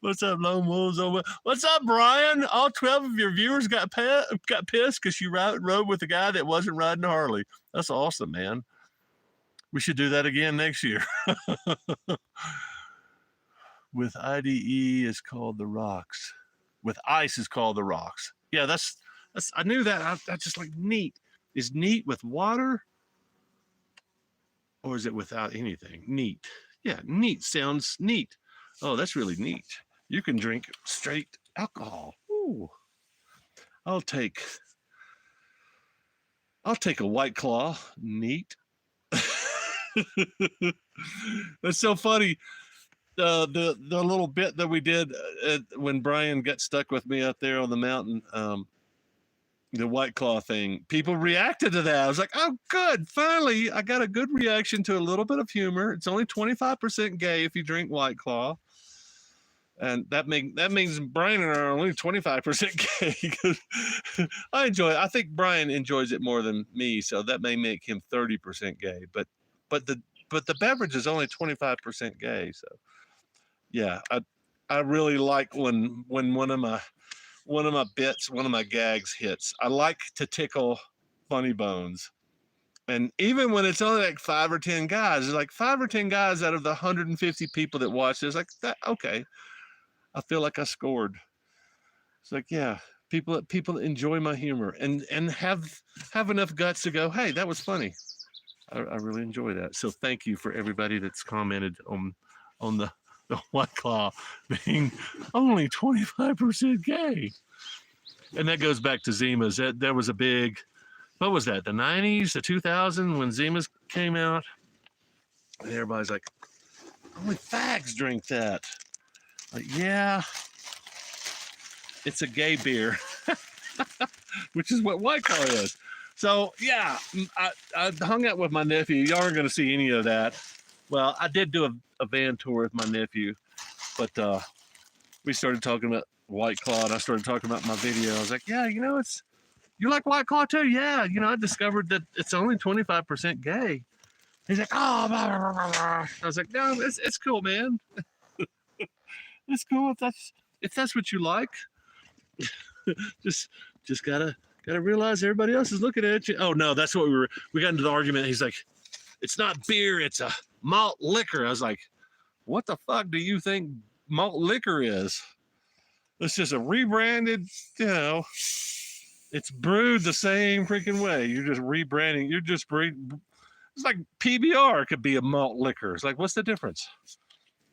What's up, Lone Wolves? What's up, Brian? All 12 of your viewers got pissed because you rode with a guy that wasn't riding a Harley. That's awesome, man. We should do that again next year. With IDE is called the rocks. With ice is called the rocks. Yeah, that's I knew that. I just like neat. Is neat with water? Or is it without anything? Neat. Yeah, neat sounds neat. Oh, that's really neat. You can drink straight alcohol. Ooh. I'll take a White Claw. Neat. That's so funny. The little bit that we did when Brian got stuck with me out there on the mountain, the White Claw thing, people reacted to that. I was like, oh, good. Finally, I got a good reaction to a little bit of humor. It's only 25% gay if you drink White Claw. And that means Brian and I are only 25% gay. I enjoy it. I think Brian enjoys it more than me, so that may make him 30% gay. But the beverage is only 25% gay. So yeah, I really like when one of my bits, one of my gags hits. I like to tickle funny bones. And even when it's only like 5 or 10 guys, it's like 5 or 10 guys out of the 150 people that watch this, like that, okay. I feel like I scored. It's like, yeah, people enjoy my humor and have enough guts to go, hey, that was funny. I really enjoy that. So thank you for everybody that's commented on the White Claw being only 25% gay. And that goes back to Zima's. That was a big, what was that, the 90s, the 2000s when Zima's came out? And everybody's like, only fags drink that. Like, yeah, it's a gay beer, which is what White Claw is. So, yeah, I hung out with my nephew. Y'all aren't going to see any of that. Well, I did do a van tour with my nephew, but we started talking about White Claw, and I started talking about my video. I was like, yeah, you like White Claw too? Yeah, I discovered that it's only 25% gay. He's like, oh, blah, blah, blah, blah. I was like, no, it's cool, man. It's cool if that's what you like. just gotta realize everybody else is looking at you. Oh no, that's what we got into the argument. He's like, it's not beer, it's a malt liquor. I was like, what the fuck do you think malt liquor is? It's just a rebranded, you know, it's brewed the same freaking way. You're just rebranding. It's like PBR could be a malt liquor. It's like, what's the difference?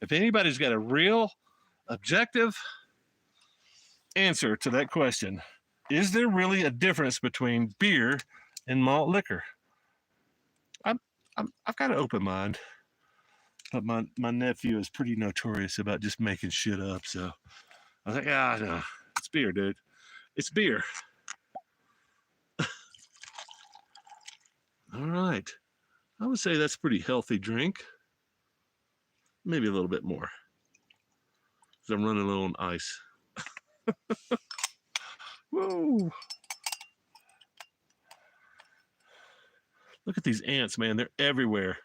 If anybody's got a real objective answer to that question, is there really a difference between beer and malt liquor? I've got an open mind, but my nephew is pretty notorious about just making shit up. So I was like, no, it's beer, dude. It's beer. All right. I would say that's a pretty healthy drink. Maybe a little bit more. Because I'm running low on ice. Whoa. Look at these ants, man. They're everywhere.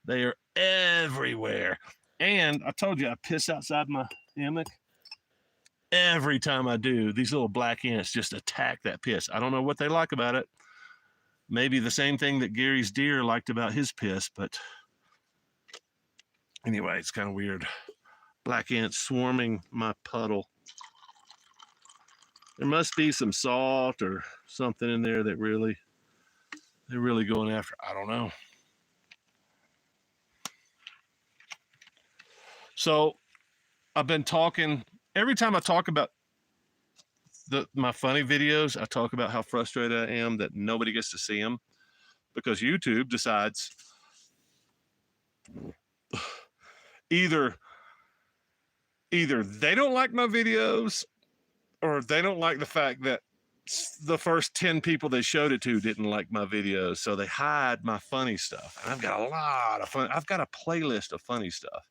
They are everywhere. And I told you I piss outside my hammock. Every time I do, these little black ants just attack that piss. I don't know what they like about it. Maybe the same thing that Gary's deer liked about his piss, but anyway, it's kind of weird. Black ants swarming my puddle. There must be some salt or something in there that they're really going after. I don't know. So I've been talking, every time I talk about my funny videos, I talk about how frustrated I am that nobody gets to see them because YouTube decides either they don't like my videos or they don't like the fact that the first 10 people they showed it to didn't like my videos. So they hide my funny stuff. And I've got a lot of fun. I've got a playlist of funny stuff.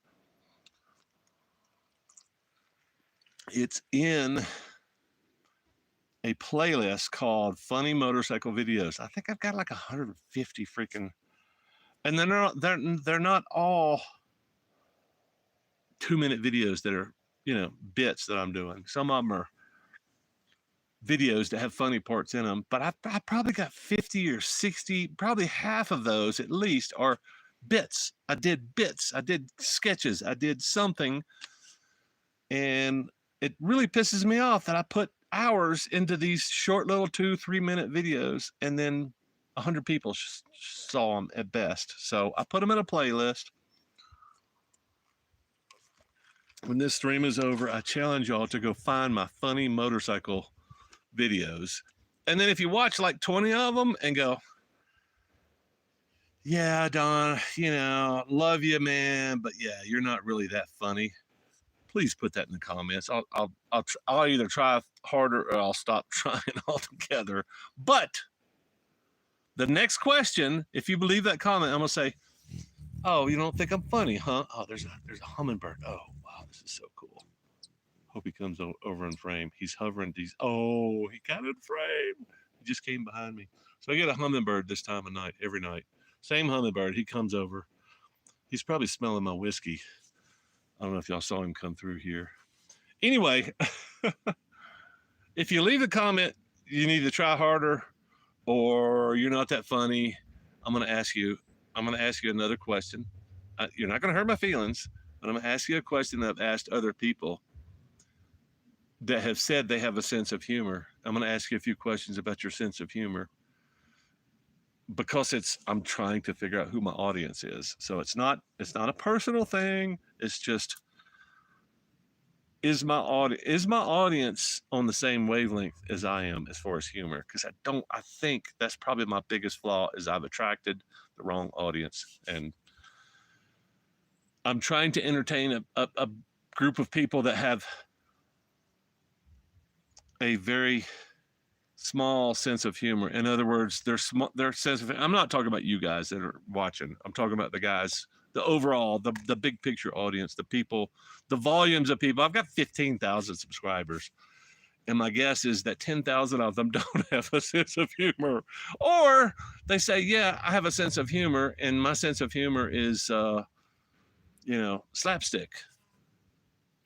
It's in a playlist called Funny Motorcycle Videos. I think I've got like 150 freaking, and they're not all 2-minute videos that are, you know, bits that I'm doing. Some of them are videos that have funny parts in them, but I probably got 50 or 60, probably half of those at least are bits. I did sketches, I did something, and it really pisses me off that I put hours into these short little 2-3 minute videos and then 100 people saw them at best. So I put them in a playlist. When this stream is over, I challenge y'all to go find my funny motorcycle videos. And then if you watch like 20 of them and go, yeah, Don, you know, love you, man, but yeah, you're not really that funny, please put that in the comments. I'll either try harder or I'll stop trying altogether. But the next question, if you believe that comment, I'm gonna say, oh, you don't think I'm funny, huh? Oh, there's a hummingbird. Oh, wow, this is so cool. Hope he comes over in frame. He's hovering. Oh, he got in frame. He just came behind me. So I get a hummingbird this time of night, every night. Same hummingbird. He comes over. He's probably smelling my whiskey. I don't know if y'all saw him come through here. Anyway, if you leave a comment, you need to try harder or you're not that funny, I'm going to ask you another question. You're not going to hurt my feelings, but I'm going to ask you a question that I've asked other people that have said they have a sense of humor. I'm going to ask you a few questions about your sense of humor because I'm trying to figure out who my audience is. So it's not a personal thing. It's just, is my audience on the same wavelength as I am as far as humor? Because I think that's probably my biggest flaw is I've attracted the wrong audience. And I'm trying to entertain a group of people that have a very small sense of humor. In other words, their sense of, I'm not talking about you guys that are watching. I'm talking about the guys, the overall, the big picture audience, the people, the volumes of people. I've got 15,000 subscribers. And my guess is that 10,000 of them don't have a sense of humor. Or they say, yeah, I have a sense of humor. And my sense of humor is, slapstick.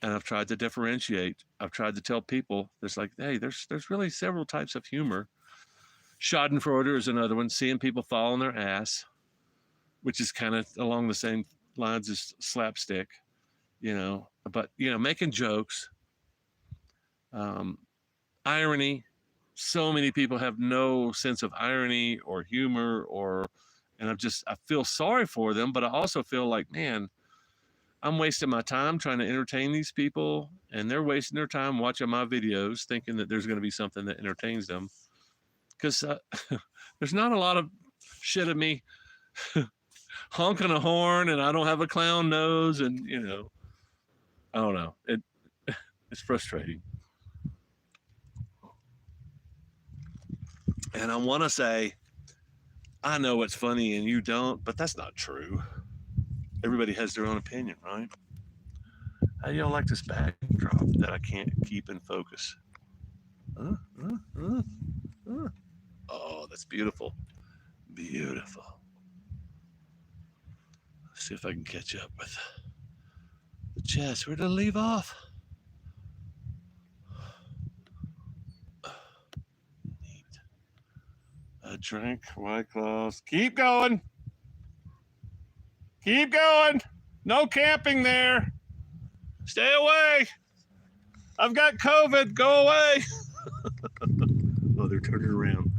And I've tried to differentiate. I've tried to tell people, there's really several types of humor. Schadenfreude is another one, seeing people fall on their ass, which is kind of along the same lines is slapstick, but making jokes, um, irony. So many people have no sense of irony or humor, and I feel sorry for them, but I also feel like, man, I'm wasting my time trying to entertain these people, and they're wasting their time watching my videos, thinking that there's going to be something that entertains them. Because there's not a lot of shit of me honking a horn, and I don't have a clown nose, and I don't know. It's frustrating. And I want to say, I know what's funny and you don't, but that's not true. Everybody has their own opinion, right? How do y'all like this backdrop that I can't keep in focus? Uh, uh, uh, uh. Oh, that's beautiful. Beautiful. Let's see if I can catch up with the chest. Where did I leave off? Neat. A drink, White Claws. Keep going. Keep going. No camping there. Stay away. I've got COVID. Go away. Oh, they're turning around.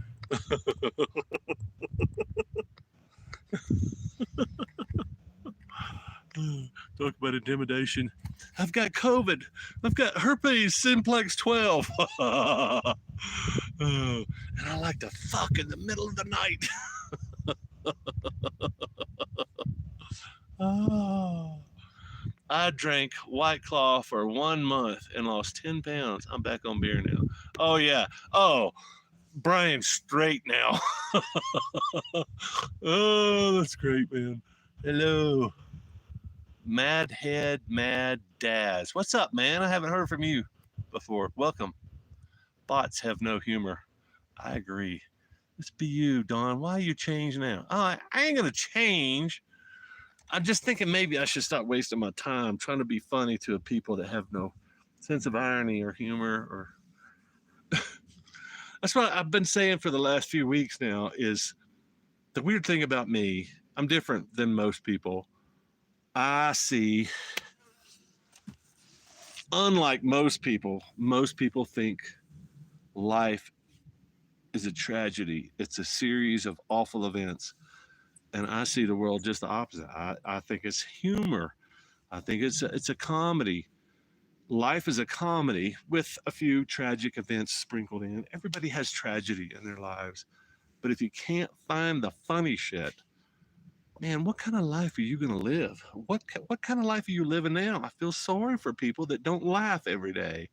Talk about intimidation. I've got COVID. I've got herpes simplex 12. And I like to fuck in the middle of the night. Oh. I drank White Claw for 1 month and lost 10 pounds. I'm back on beer now. Oh, yeah. Oh, Brian's straight now. Oh, that's great, man. Hello. Mad Head Mad Daz. What's up, man? I haven't heard from you before. Welcome. Bots have no humor. I agree. Let's be you, Don. Why you change now? Oh, I ain't going to change. I'm just thinking maybe I should stop wasting my time trying to be funny to people that have no sense of irony or humor. Or that's what I've been saying for the last few weeks now. Is the weird thing about me? I'm different than most people. I see, unlike most people think life is a tragedy. It's a series of awful events. And I see the world just the opposite. I think it's humor. I think it's a comedy. Life is a comedy with a few tragic events sprinkled in. Everybody has tragedy in their lives. But if you can't find the funny shit, man, what kind of life are you going to live? What kind of life are you living now? I feel sorry for people that don't laugh every day.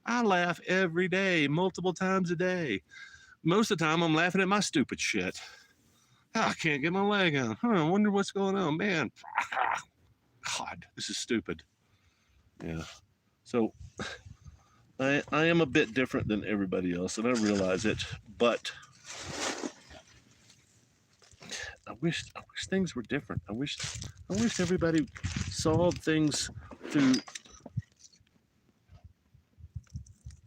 I laugh every day, multiple times a day. Most of the time, I'm laughing at my stupid shit. Oh, I can't get my leg on. I wonder what's going on, man. God, this is stupid. Yeah. So I am a bit different than everybody else, and I realize it. But I wish things were different. I wish everybody solved things through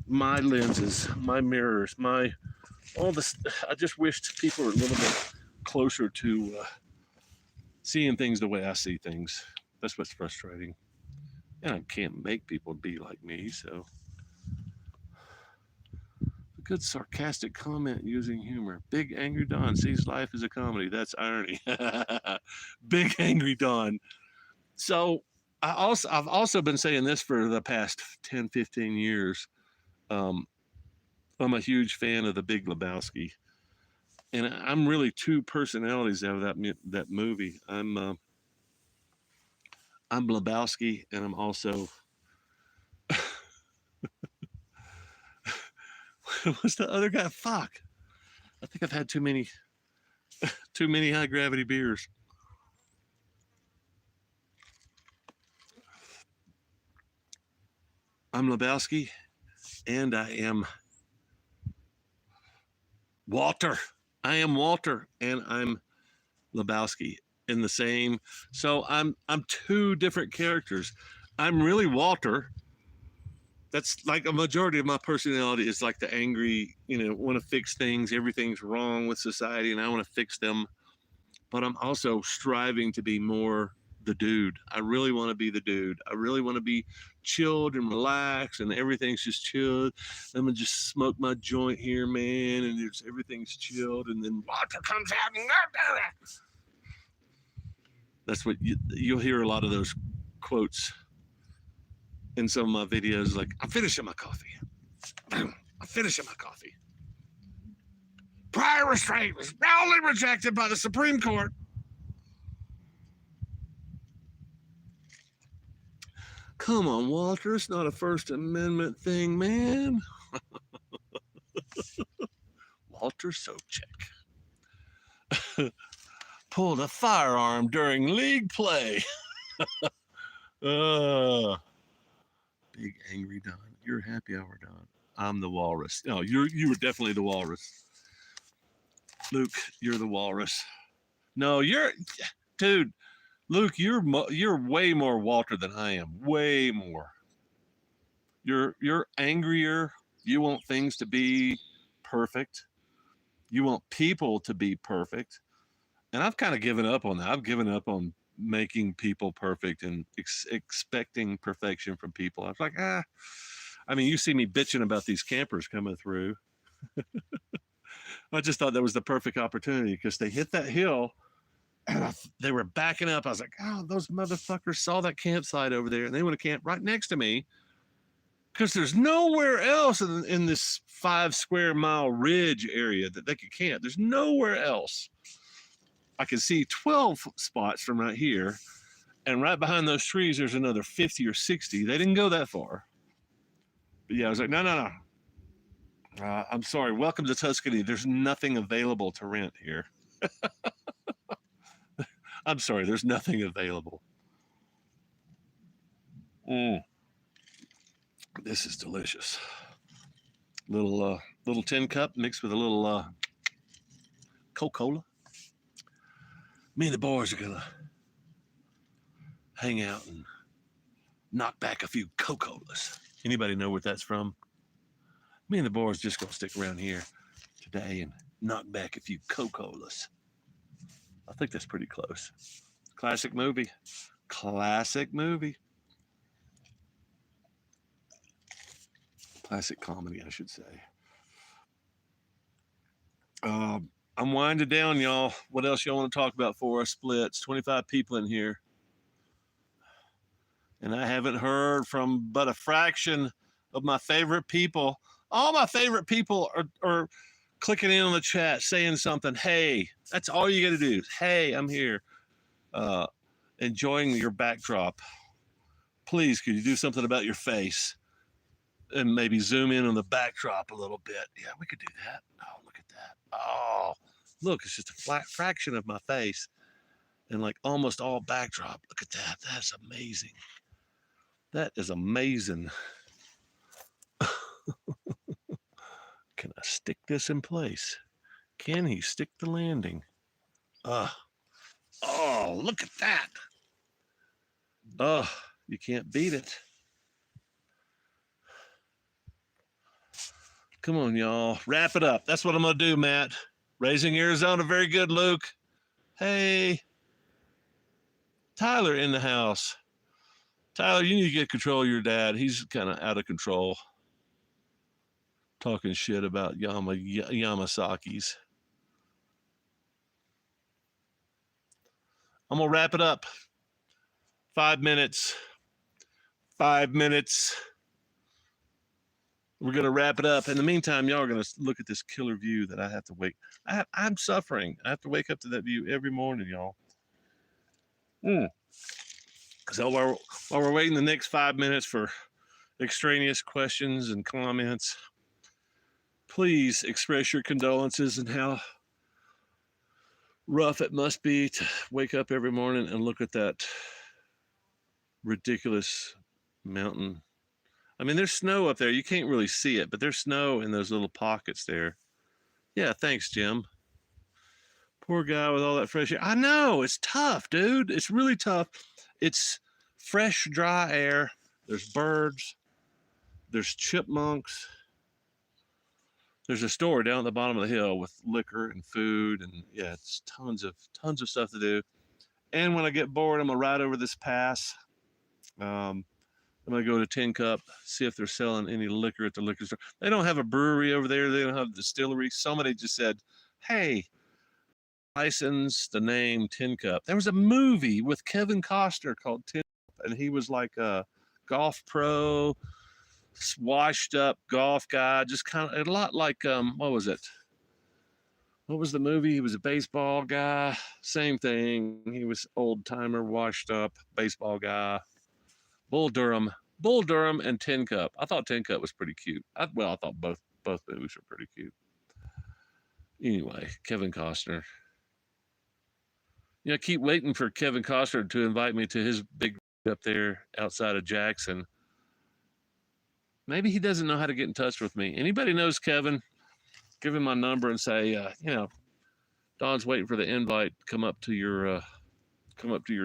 my lenses, my mirrors, all this. I just wished people were a little bit closer to seeing things the way I see things. That's what's frustrating. And I can't make people be like me, so. A good sarcastic comment using humor. Big Angry Don sees life as a comedy. That's irony. Big Angry Don. So I've also been saying this for the past 10, 15 years. I'm a huge fan of The Big Lebowski. And I'm really two personalities out of that movie. I'm Lebowski, and I'm also what's the other guy? Fuck. I think I've had too many high gravity beers. I'm Lebowski, and I am Walter. I am Walter, and I'm Lebowski in the same. So I'm two different characters. I'm really Walter. That's like a majority of my personality is like the angry, want to fix things. Everything's wrong with society, and I want to fix them. But I'm also striving to be more the dude. I really want to be the dude. I really want to be chilled and relaxed, and everything's just chilled. I'm gonna just smoke my joint here, man, and there's everything's chilled, and then water comes out, and that's what you'll hear a lot of those quotes in some of my videos, like I'm finishing my coffee. I'm finishing my coffee. Prior restraint was roundly rejected by the Supreme Court. Come on, Walter. It's not a First Amendment thing, man. Walter Sobchak pulled a firearm during league play. Big angry Don. You're happy hour Don. I'm the walrus. No, you were definitely the walrus. Luke, you're the walrus. No, dude. Luke, you're way more Walter than I am. Way more. You're angrier. You want things to be perfect. You want people to be perfect. And I've kind of given up on that. I've given up on making people perfect and expecting perfection from people. I was like, I mean, you see me bitching about these campers coming through. I just thought that was the perfect opportunity because they hit that hill and they were backing up. I was like, oh, those motherfuckers saw that campsite over there and they want to camp right next to me because there's nowhere else in this 5 square mile ridge area that they could camp. There's nowhere else. I can see 12 spots from right here. And right behind those trees, there's another 50 or 60. They didn't go that far. But yeah, I was like, no. I'm sorry. Welcome to Tuscany. There's nothing available to rent here. I'm sorry. There's nothing available. This is delicious. Little tin cup mixed with a little Coca-Cola. Me and the boys are gonna hang out and knock back a few Coca-Colas. Anybody know what that's from? Me and the boys just gonna stick around here today and knock back a few Coca-Colas. I think that's pretty close. Classic movie. Classic comedy, I should say. I'm winding down, y'all. What else y'all want to talk about for our splits? 25 people in here. And I haven't heard from but a fraction of my favorite people. All my favorite people are clicking in on the chat, saying something. Hey, that's all you got to do. Hey, I'm here. Enjoying your backdrop. Please, could you do something about your face? And maybe zoom in on the backdrop a little bit. Yeah, we could do that. Oh, look at that. Oh, look, it's just a flat fraction of my face and like almost all backdrop. Look at that. That's amazing. That is amazing. Can I stick this in place? Can he stick the landing? Oh, look at that. Oh, you can't beat it. Come on, y'all. Wrap it up. That's what I'm going to do, Matt. Raising Arizona. Very good, Luke. Hey. Tyler in the house. Tyler, you need to get control of your dad. He's kind of out of control. Talking shit about Yamasaki's. I'm going to wrap it up. 5 minutes. 5 minutes. We're going to wrap it up. In the meantime, y'all are going to look at this killer view that I have to wake. I'm suffering. I have to wake up to that view every morning, y'all. So while we're waiting the next 5 minutes for extraneous questions and comments, please express your condolences and how rough it must be to wake up every morning and look at that ridiculous mountain. I mean, there's snow up there. You can't really see it, but there's snow in those little pockets there. Yeah, thanks, Jim. Poor guy with all that fresh air. I know, it's tough, dude. It's really tough. It's fresh, dry air. There's birds. There's chipmunks. There's a store down at the bottom of the hill with liquor and food, and yeah, it's tons of stuff to do. And when I get bored, I'm gonna ride over this pass. I'm gonna go to Tin Cup, see if they're selling any liquor at the liquor store. They don't have a brewery over there. They don't have a distillery. Somebody just said, "Hey, license the name Tin Cup." There was a movie with Kevin Costner called Tin Cup, and he was like a golf pro, washed up golf guy, just kind of a lot like what was it? What was the movie? He was a baseball guy. Same thing. He was old timer, washed up baseball guy. Bull Durham, Bull Durham, and Tin Cup. I thought Tin Cup was pretty cute. I thought both movies were pretty cute. Anyway, Kevin Costner. I keep waiting for Kevin Costner to invite me to his big up there outside of Jackson. Maybe he doesn't know how to get in touch with me. Anybody knows Kevin? Give him my number and say, Don's waiting for the invite. Come up to your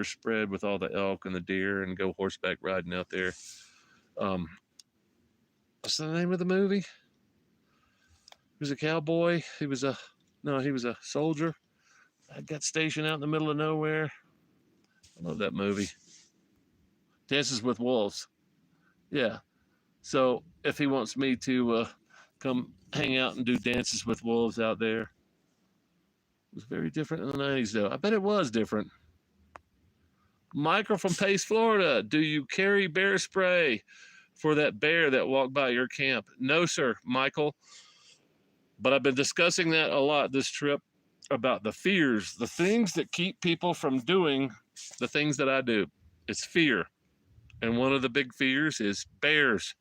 spread with all the elk and the deer and go horseback riding out there. What's the name of the movie? He was a cowboy. He was a soldier. I got stationed out in the middle of nowhere. I love that movie. Dances with Wolves. Yeah. So if he wants me to come hang out and do Dances with Wolves out there, it was very different in the 90s, though. I bet it was different. Michael from Pace, Florida. Do you carry bear spray for that bear that walked by your camp? No, sir, Michael. But I've been discussing that a lot this trip about the fears, the things that keep people from doing the things that I do. It's fear. And one of the big fears is bears,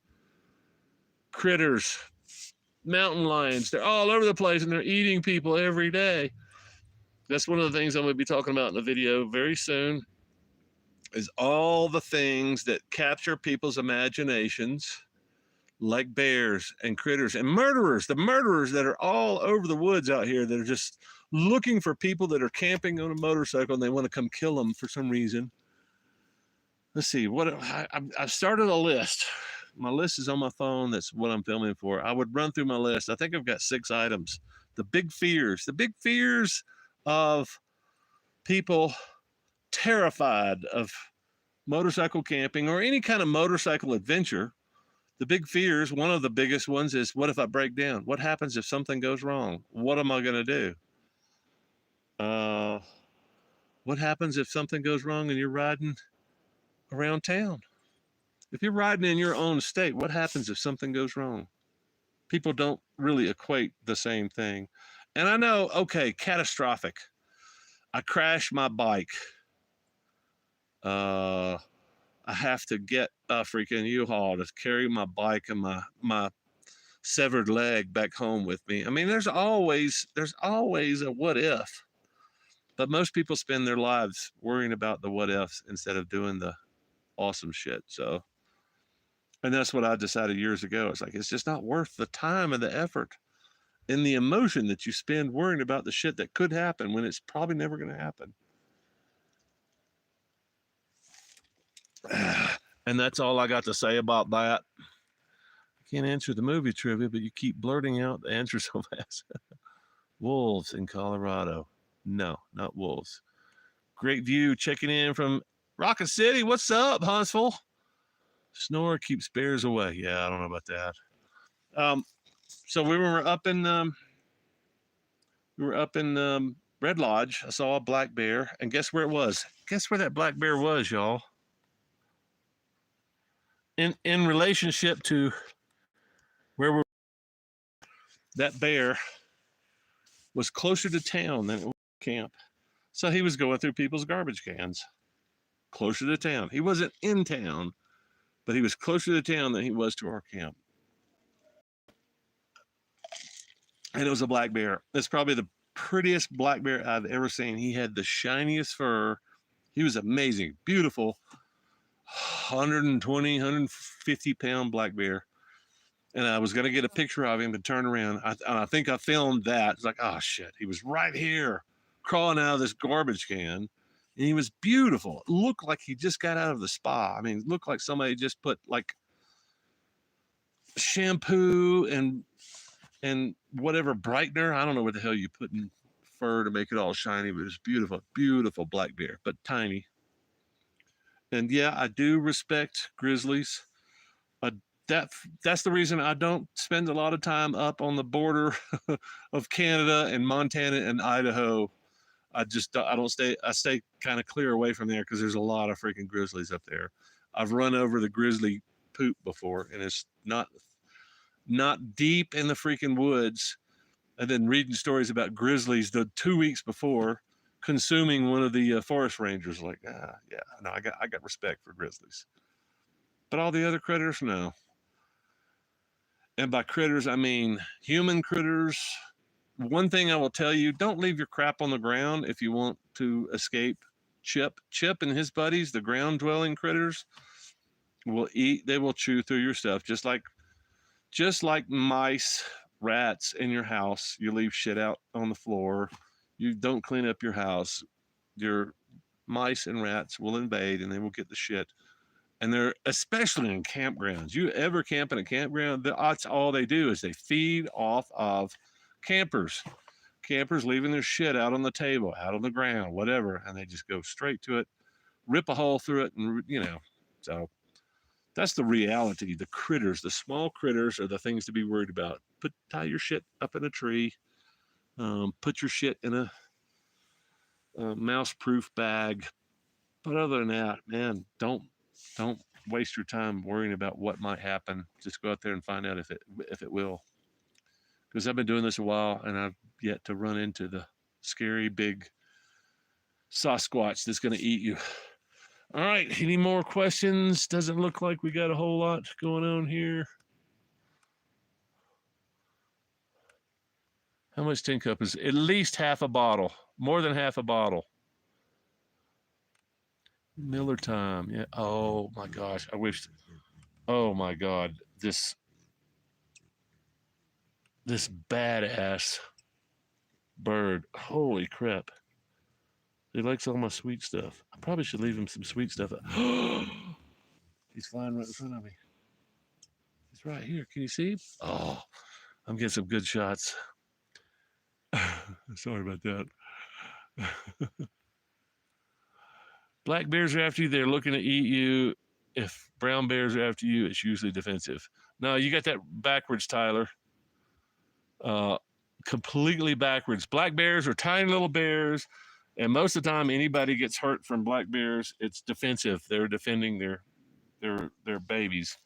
critters, mountain lions. They're all over the place and they're eating people every day. That's one of the things I'm going to be talking about in the video very soon, is all the things that capture people's imaginations, like bears and critters and murderers, the murderers that are all over the woods out here that are just looking for people that are camping on a motorcycle and they want to come kill them for some reason. Let's see, I started a list. My list is on my phone. That's what I'm filming for. I would run through my list. I think I've got 6 items. The big fears of people terrified of motorcycle camping or any kind of motorcycle adventure. The big fears, one of the biggest ones is, what if I break down? What happens if something goes wrong? What am I going to do? What happens if something goes wrong and you're riding around town? If you're riding in your own state, what happens if something goes wrong? People don't really equate the same thing. And I know, okay, catastrophic. I crashed my bike. I have to get a freaking U-Haul to carry my bike and my severed leg back home with me. I mean, there's always a what if. But most people spend their lives worrying about the what ifs instead of doing the awesome shit. So, and that's what I decided years ago. It's like, it's just not worth the time and the effort and the emotion that you spend worrying about the shit that could happen when it's probably never going to happen. And that's all I got to say about that. I can't answer the movie trivia, but you keep blurting out the answer so fast. Wolves in Colorado. No, not wolves. Great view checking in from Rocket City. What's up, Huntsville? Snore keeps bears away. Yeah, I don't know about that. So we were up in Red Lodge. I saw a black bear, and guess where it was? Guess where that black bear was, y'all? In relationship to where we're, that bear was closer to town than it was camp. So he was going through people's garbage cans. Closer to town. He wasn't in town, but he was closer to town than he was to our camp. And it was a black bear. It's probably the prettiest black bear I've ever seen. He had the shiniest fur. He was amazing, beautiful. 120, 150 pound black bear. And I was going to get a picture of him to turn around. I think I filmed that. It's like, oh shit, he was right here crawling out of this garbage can. And he was beautiful. It looked like he just got out of the spa. I mean, it looked like somebody just put like shampoo and whatever brightener. I don't know what the hell you put in fur to make it all shiny, but it's beautiful, beautiful black bear, but tiny. And yeah, I do respect grizzlies. Uh, that that's the reason I don't spend a lot of time up on the border of Canada and Montana and Idaho. I don't stay. I stay kind of clear away from there because there's a lot of freaking grizzlies up there. I've run over the grizzly poop before, and it's not deep in the freaking woods. And then reading stories about grizzlies the 2 weeks before consuming one of the forest rangers. Like, yeah, no, I got respect for grizzlies, but all the other critters, no. And by critters, I mean human critters. One thing I will tell you, don't leave your crap on the ground if you want to escape Chip. Chip and his buddies, the ground dwelling critters, will eat, they will chew through your stuff just like mice, rats in your house. You leave shit out on the floor. You don't clean up your house. Your mice and rats will invade and they will get the shit. And they're especially in campgrounds. You ever camp in a campground? That's all they do is they feed off of campers. Campers leaving their shit out on the table, out on the ground, whatever, and they just go straight to it, rip a hole through it, and so that's the reality. The critters, the small critters, are the things to be worried about. Tie your shit up in a tree. Put your shit in a mouse-proof bag. But other than that, man, don't waste your time worrying about what might happen. Just go out there and find out if it will. Because I've been doing this a while, and I've yet to run into the scary big Sasquatch that's going to eat you. All right, any more questions? Doesn't look like we got a whole lot going on here. How much tin cup is at least half a bottle? More than half a bottle. Miller time. Yeah. Oh my gosh. I wish. Oh my God. This badass bird. Holy crap. He likes all my sweet stuff. I probably should leave him some sweet stuff. He's flying right in front of me. He's right here. Can you see him? Oh, I'm getting some good shots. Sorry about that. Black bears are after you. They're looking to eat you. If brown bears are after you, it's usually defensive. No, you got that backwards, Tyler. Completely backwards. Black bears are tiny little bears. And most of the time, anybody gets hurt from black bears, it's defensive. They're defending their babies.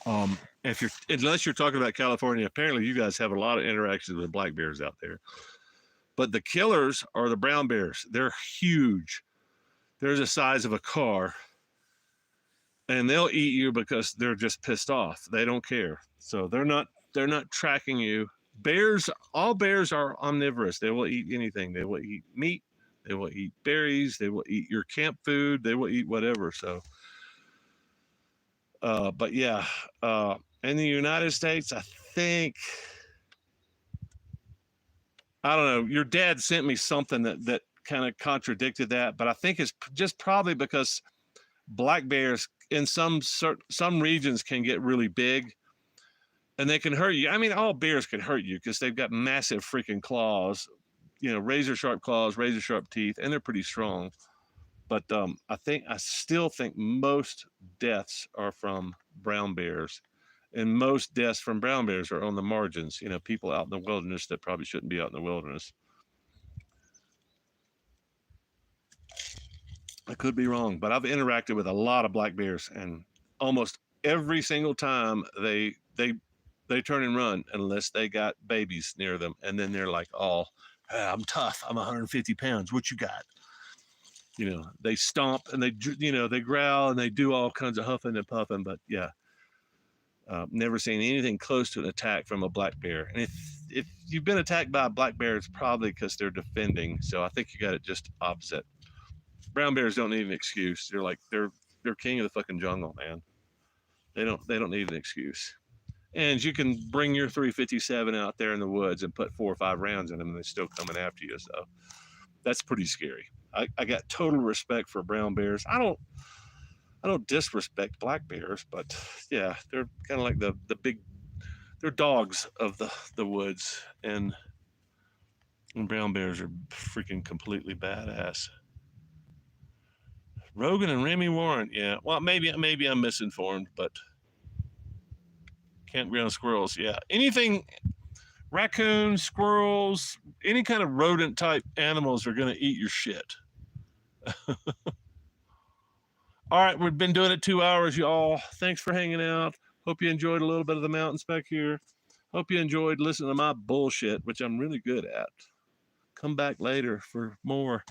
Unless you're talking about California, apparently you guys have a lot of interactions with black bears out there. But the killers are the brown bears. They're huge. They're the size of a car, and they'll eat you because they're just pissed off. They don't care. So they're not tracking you. All bears are omnivorous. They will eat anything. They will eat meat. They will eat berries. They will eat your camp food. They will eat whatever. So, but yeah, in the United States, I think, I don't know. Your dad sent me something that kind of contradicted that, but I think it's just probably because black bears in some regions can get really big. And they can hurt you. I mean, all bears can hurt you because they've got massive freaking claws, razor sharp claws, razor sharp teeth, and they're pretty strong. But I still think most deaths are from brown bears, and most deaths from brown bears are on the margins. People out in the wilderness that probably shouldn't be out in the wilderness. I could be wrong, but I've interacted with a lot of black bears, and almost every single time they turn and run unless they got babies near them. And then they're like, oh, I'm tough. I'm 150 pounds. What you got? They stomp and they growl and they do all kinds of huffing and puffing. But yeah, never seen anything close to an attack from a black bear. And if you've been attacked by a black bear, it's probably because they're defending. So I think you got it just opposite. Brown bears don't need an excuse. They're king of the fucking jungle, man. They don't need an excuse. And you can bring your 357 out there in the woods and put 4 or 5 rounds in them, and they're still coming after you. So that's pretty scary. I got total respect for brown bears. I don't disrespect black bears, but yeah, they're kind of like the big, they're dogs of the woods. And And brown bears are freaking completely badass. Rogan and Remy Warren, yeah. Well, maybe I'm misinformed, but campground squirrels, yeah. Anything, raccoons, squirrels, any kind of rodent type animals are going to eat your shit. All right, we've been doing it 2 hours, y'all. Thanks for hanging out. Hope you enjoyed a little bit of the mountains back here. Hope you enjoyed listening to my bullshit, which I'm really good at. Come back later for more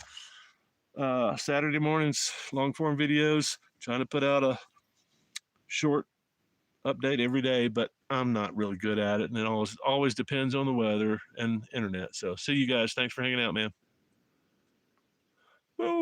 Saturday mornings, long form videos. Trying to put out a short update every day, but I'm not really good at it, and it always depends on the weather and internet. So see you guys. Thanks for hanging out, man. Woo.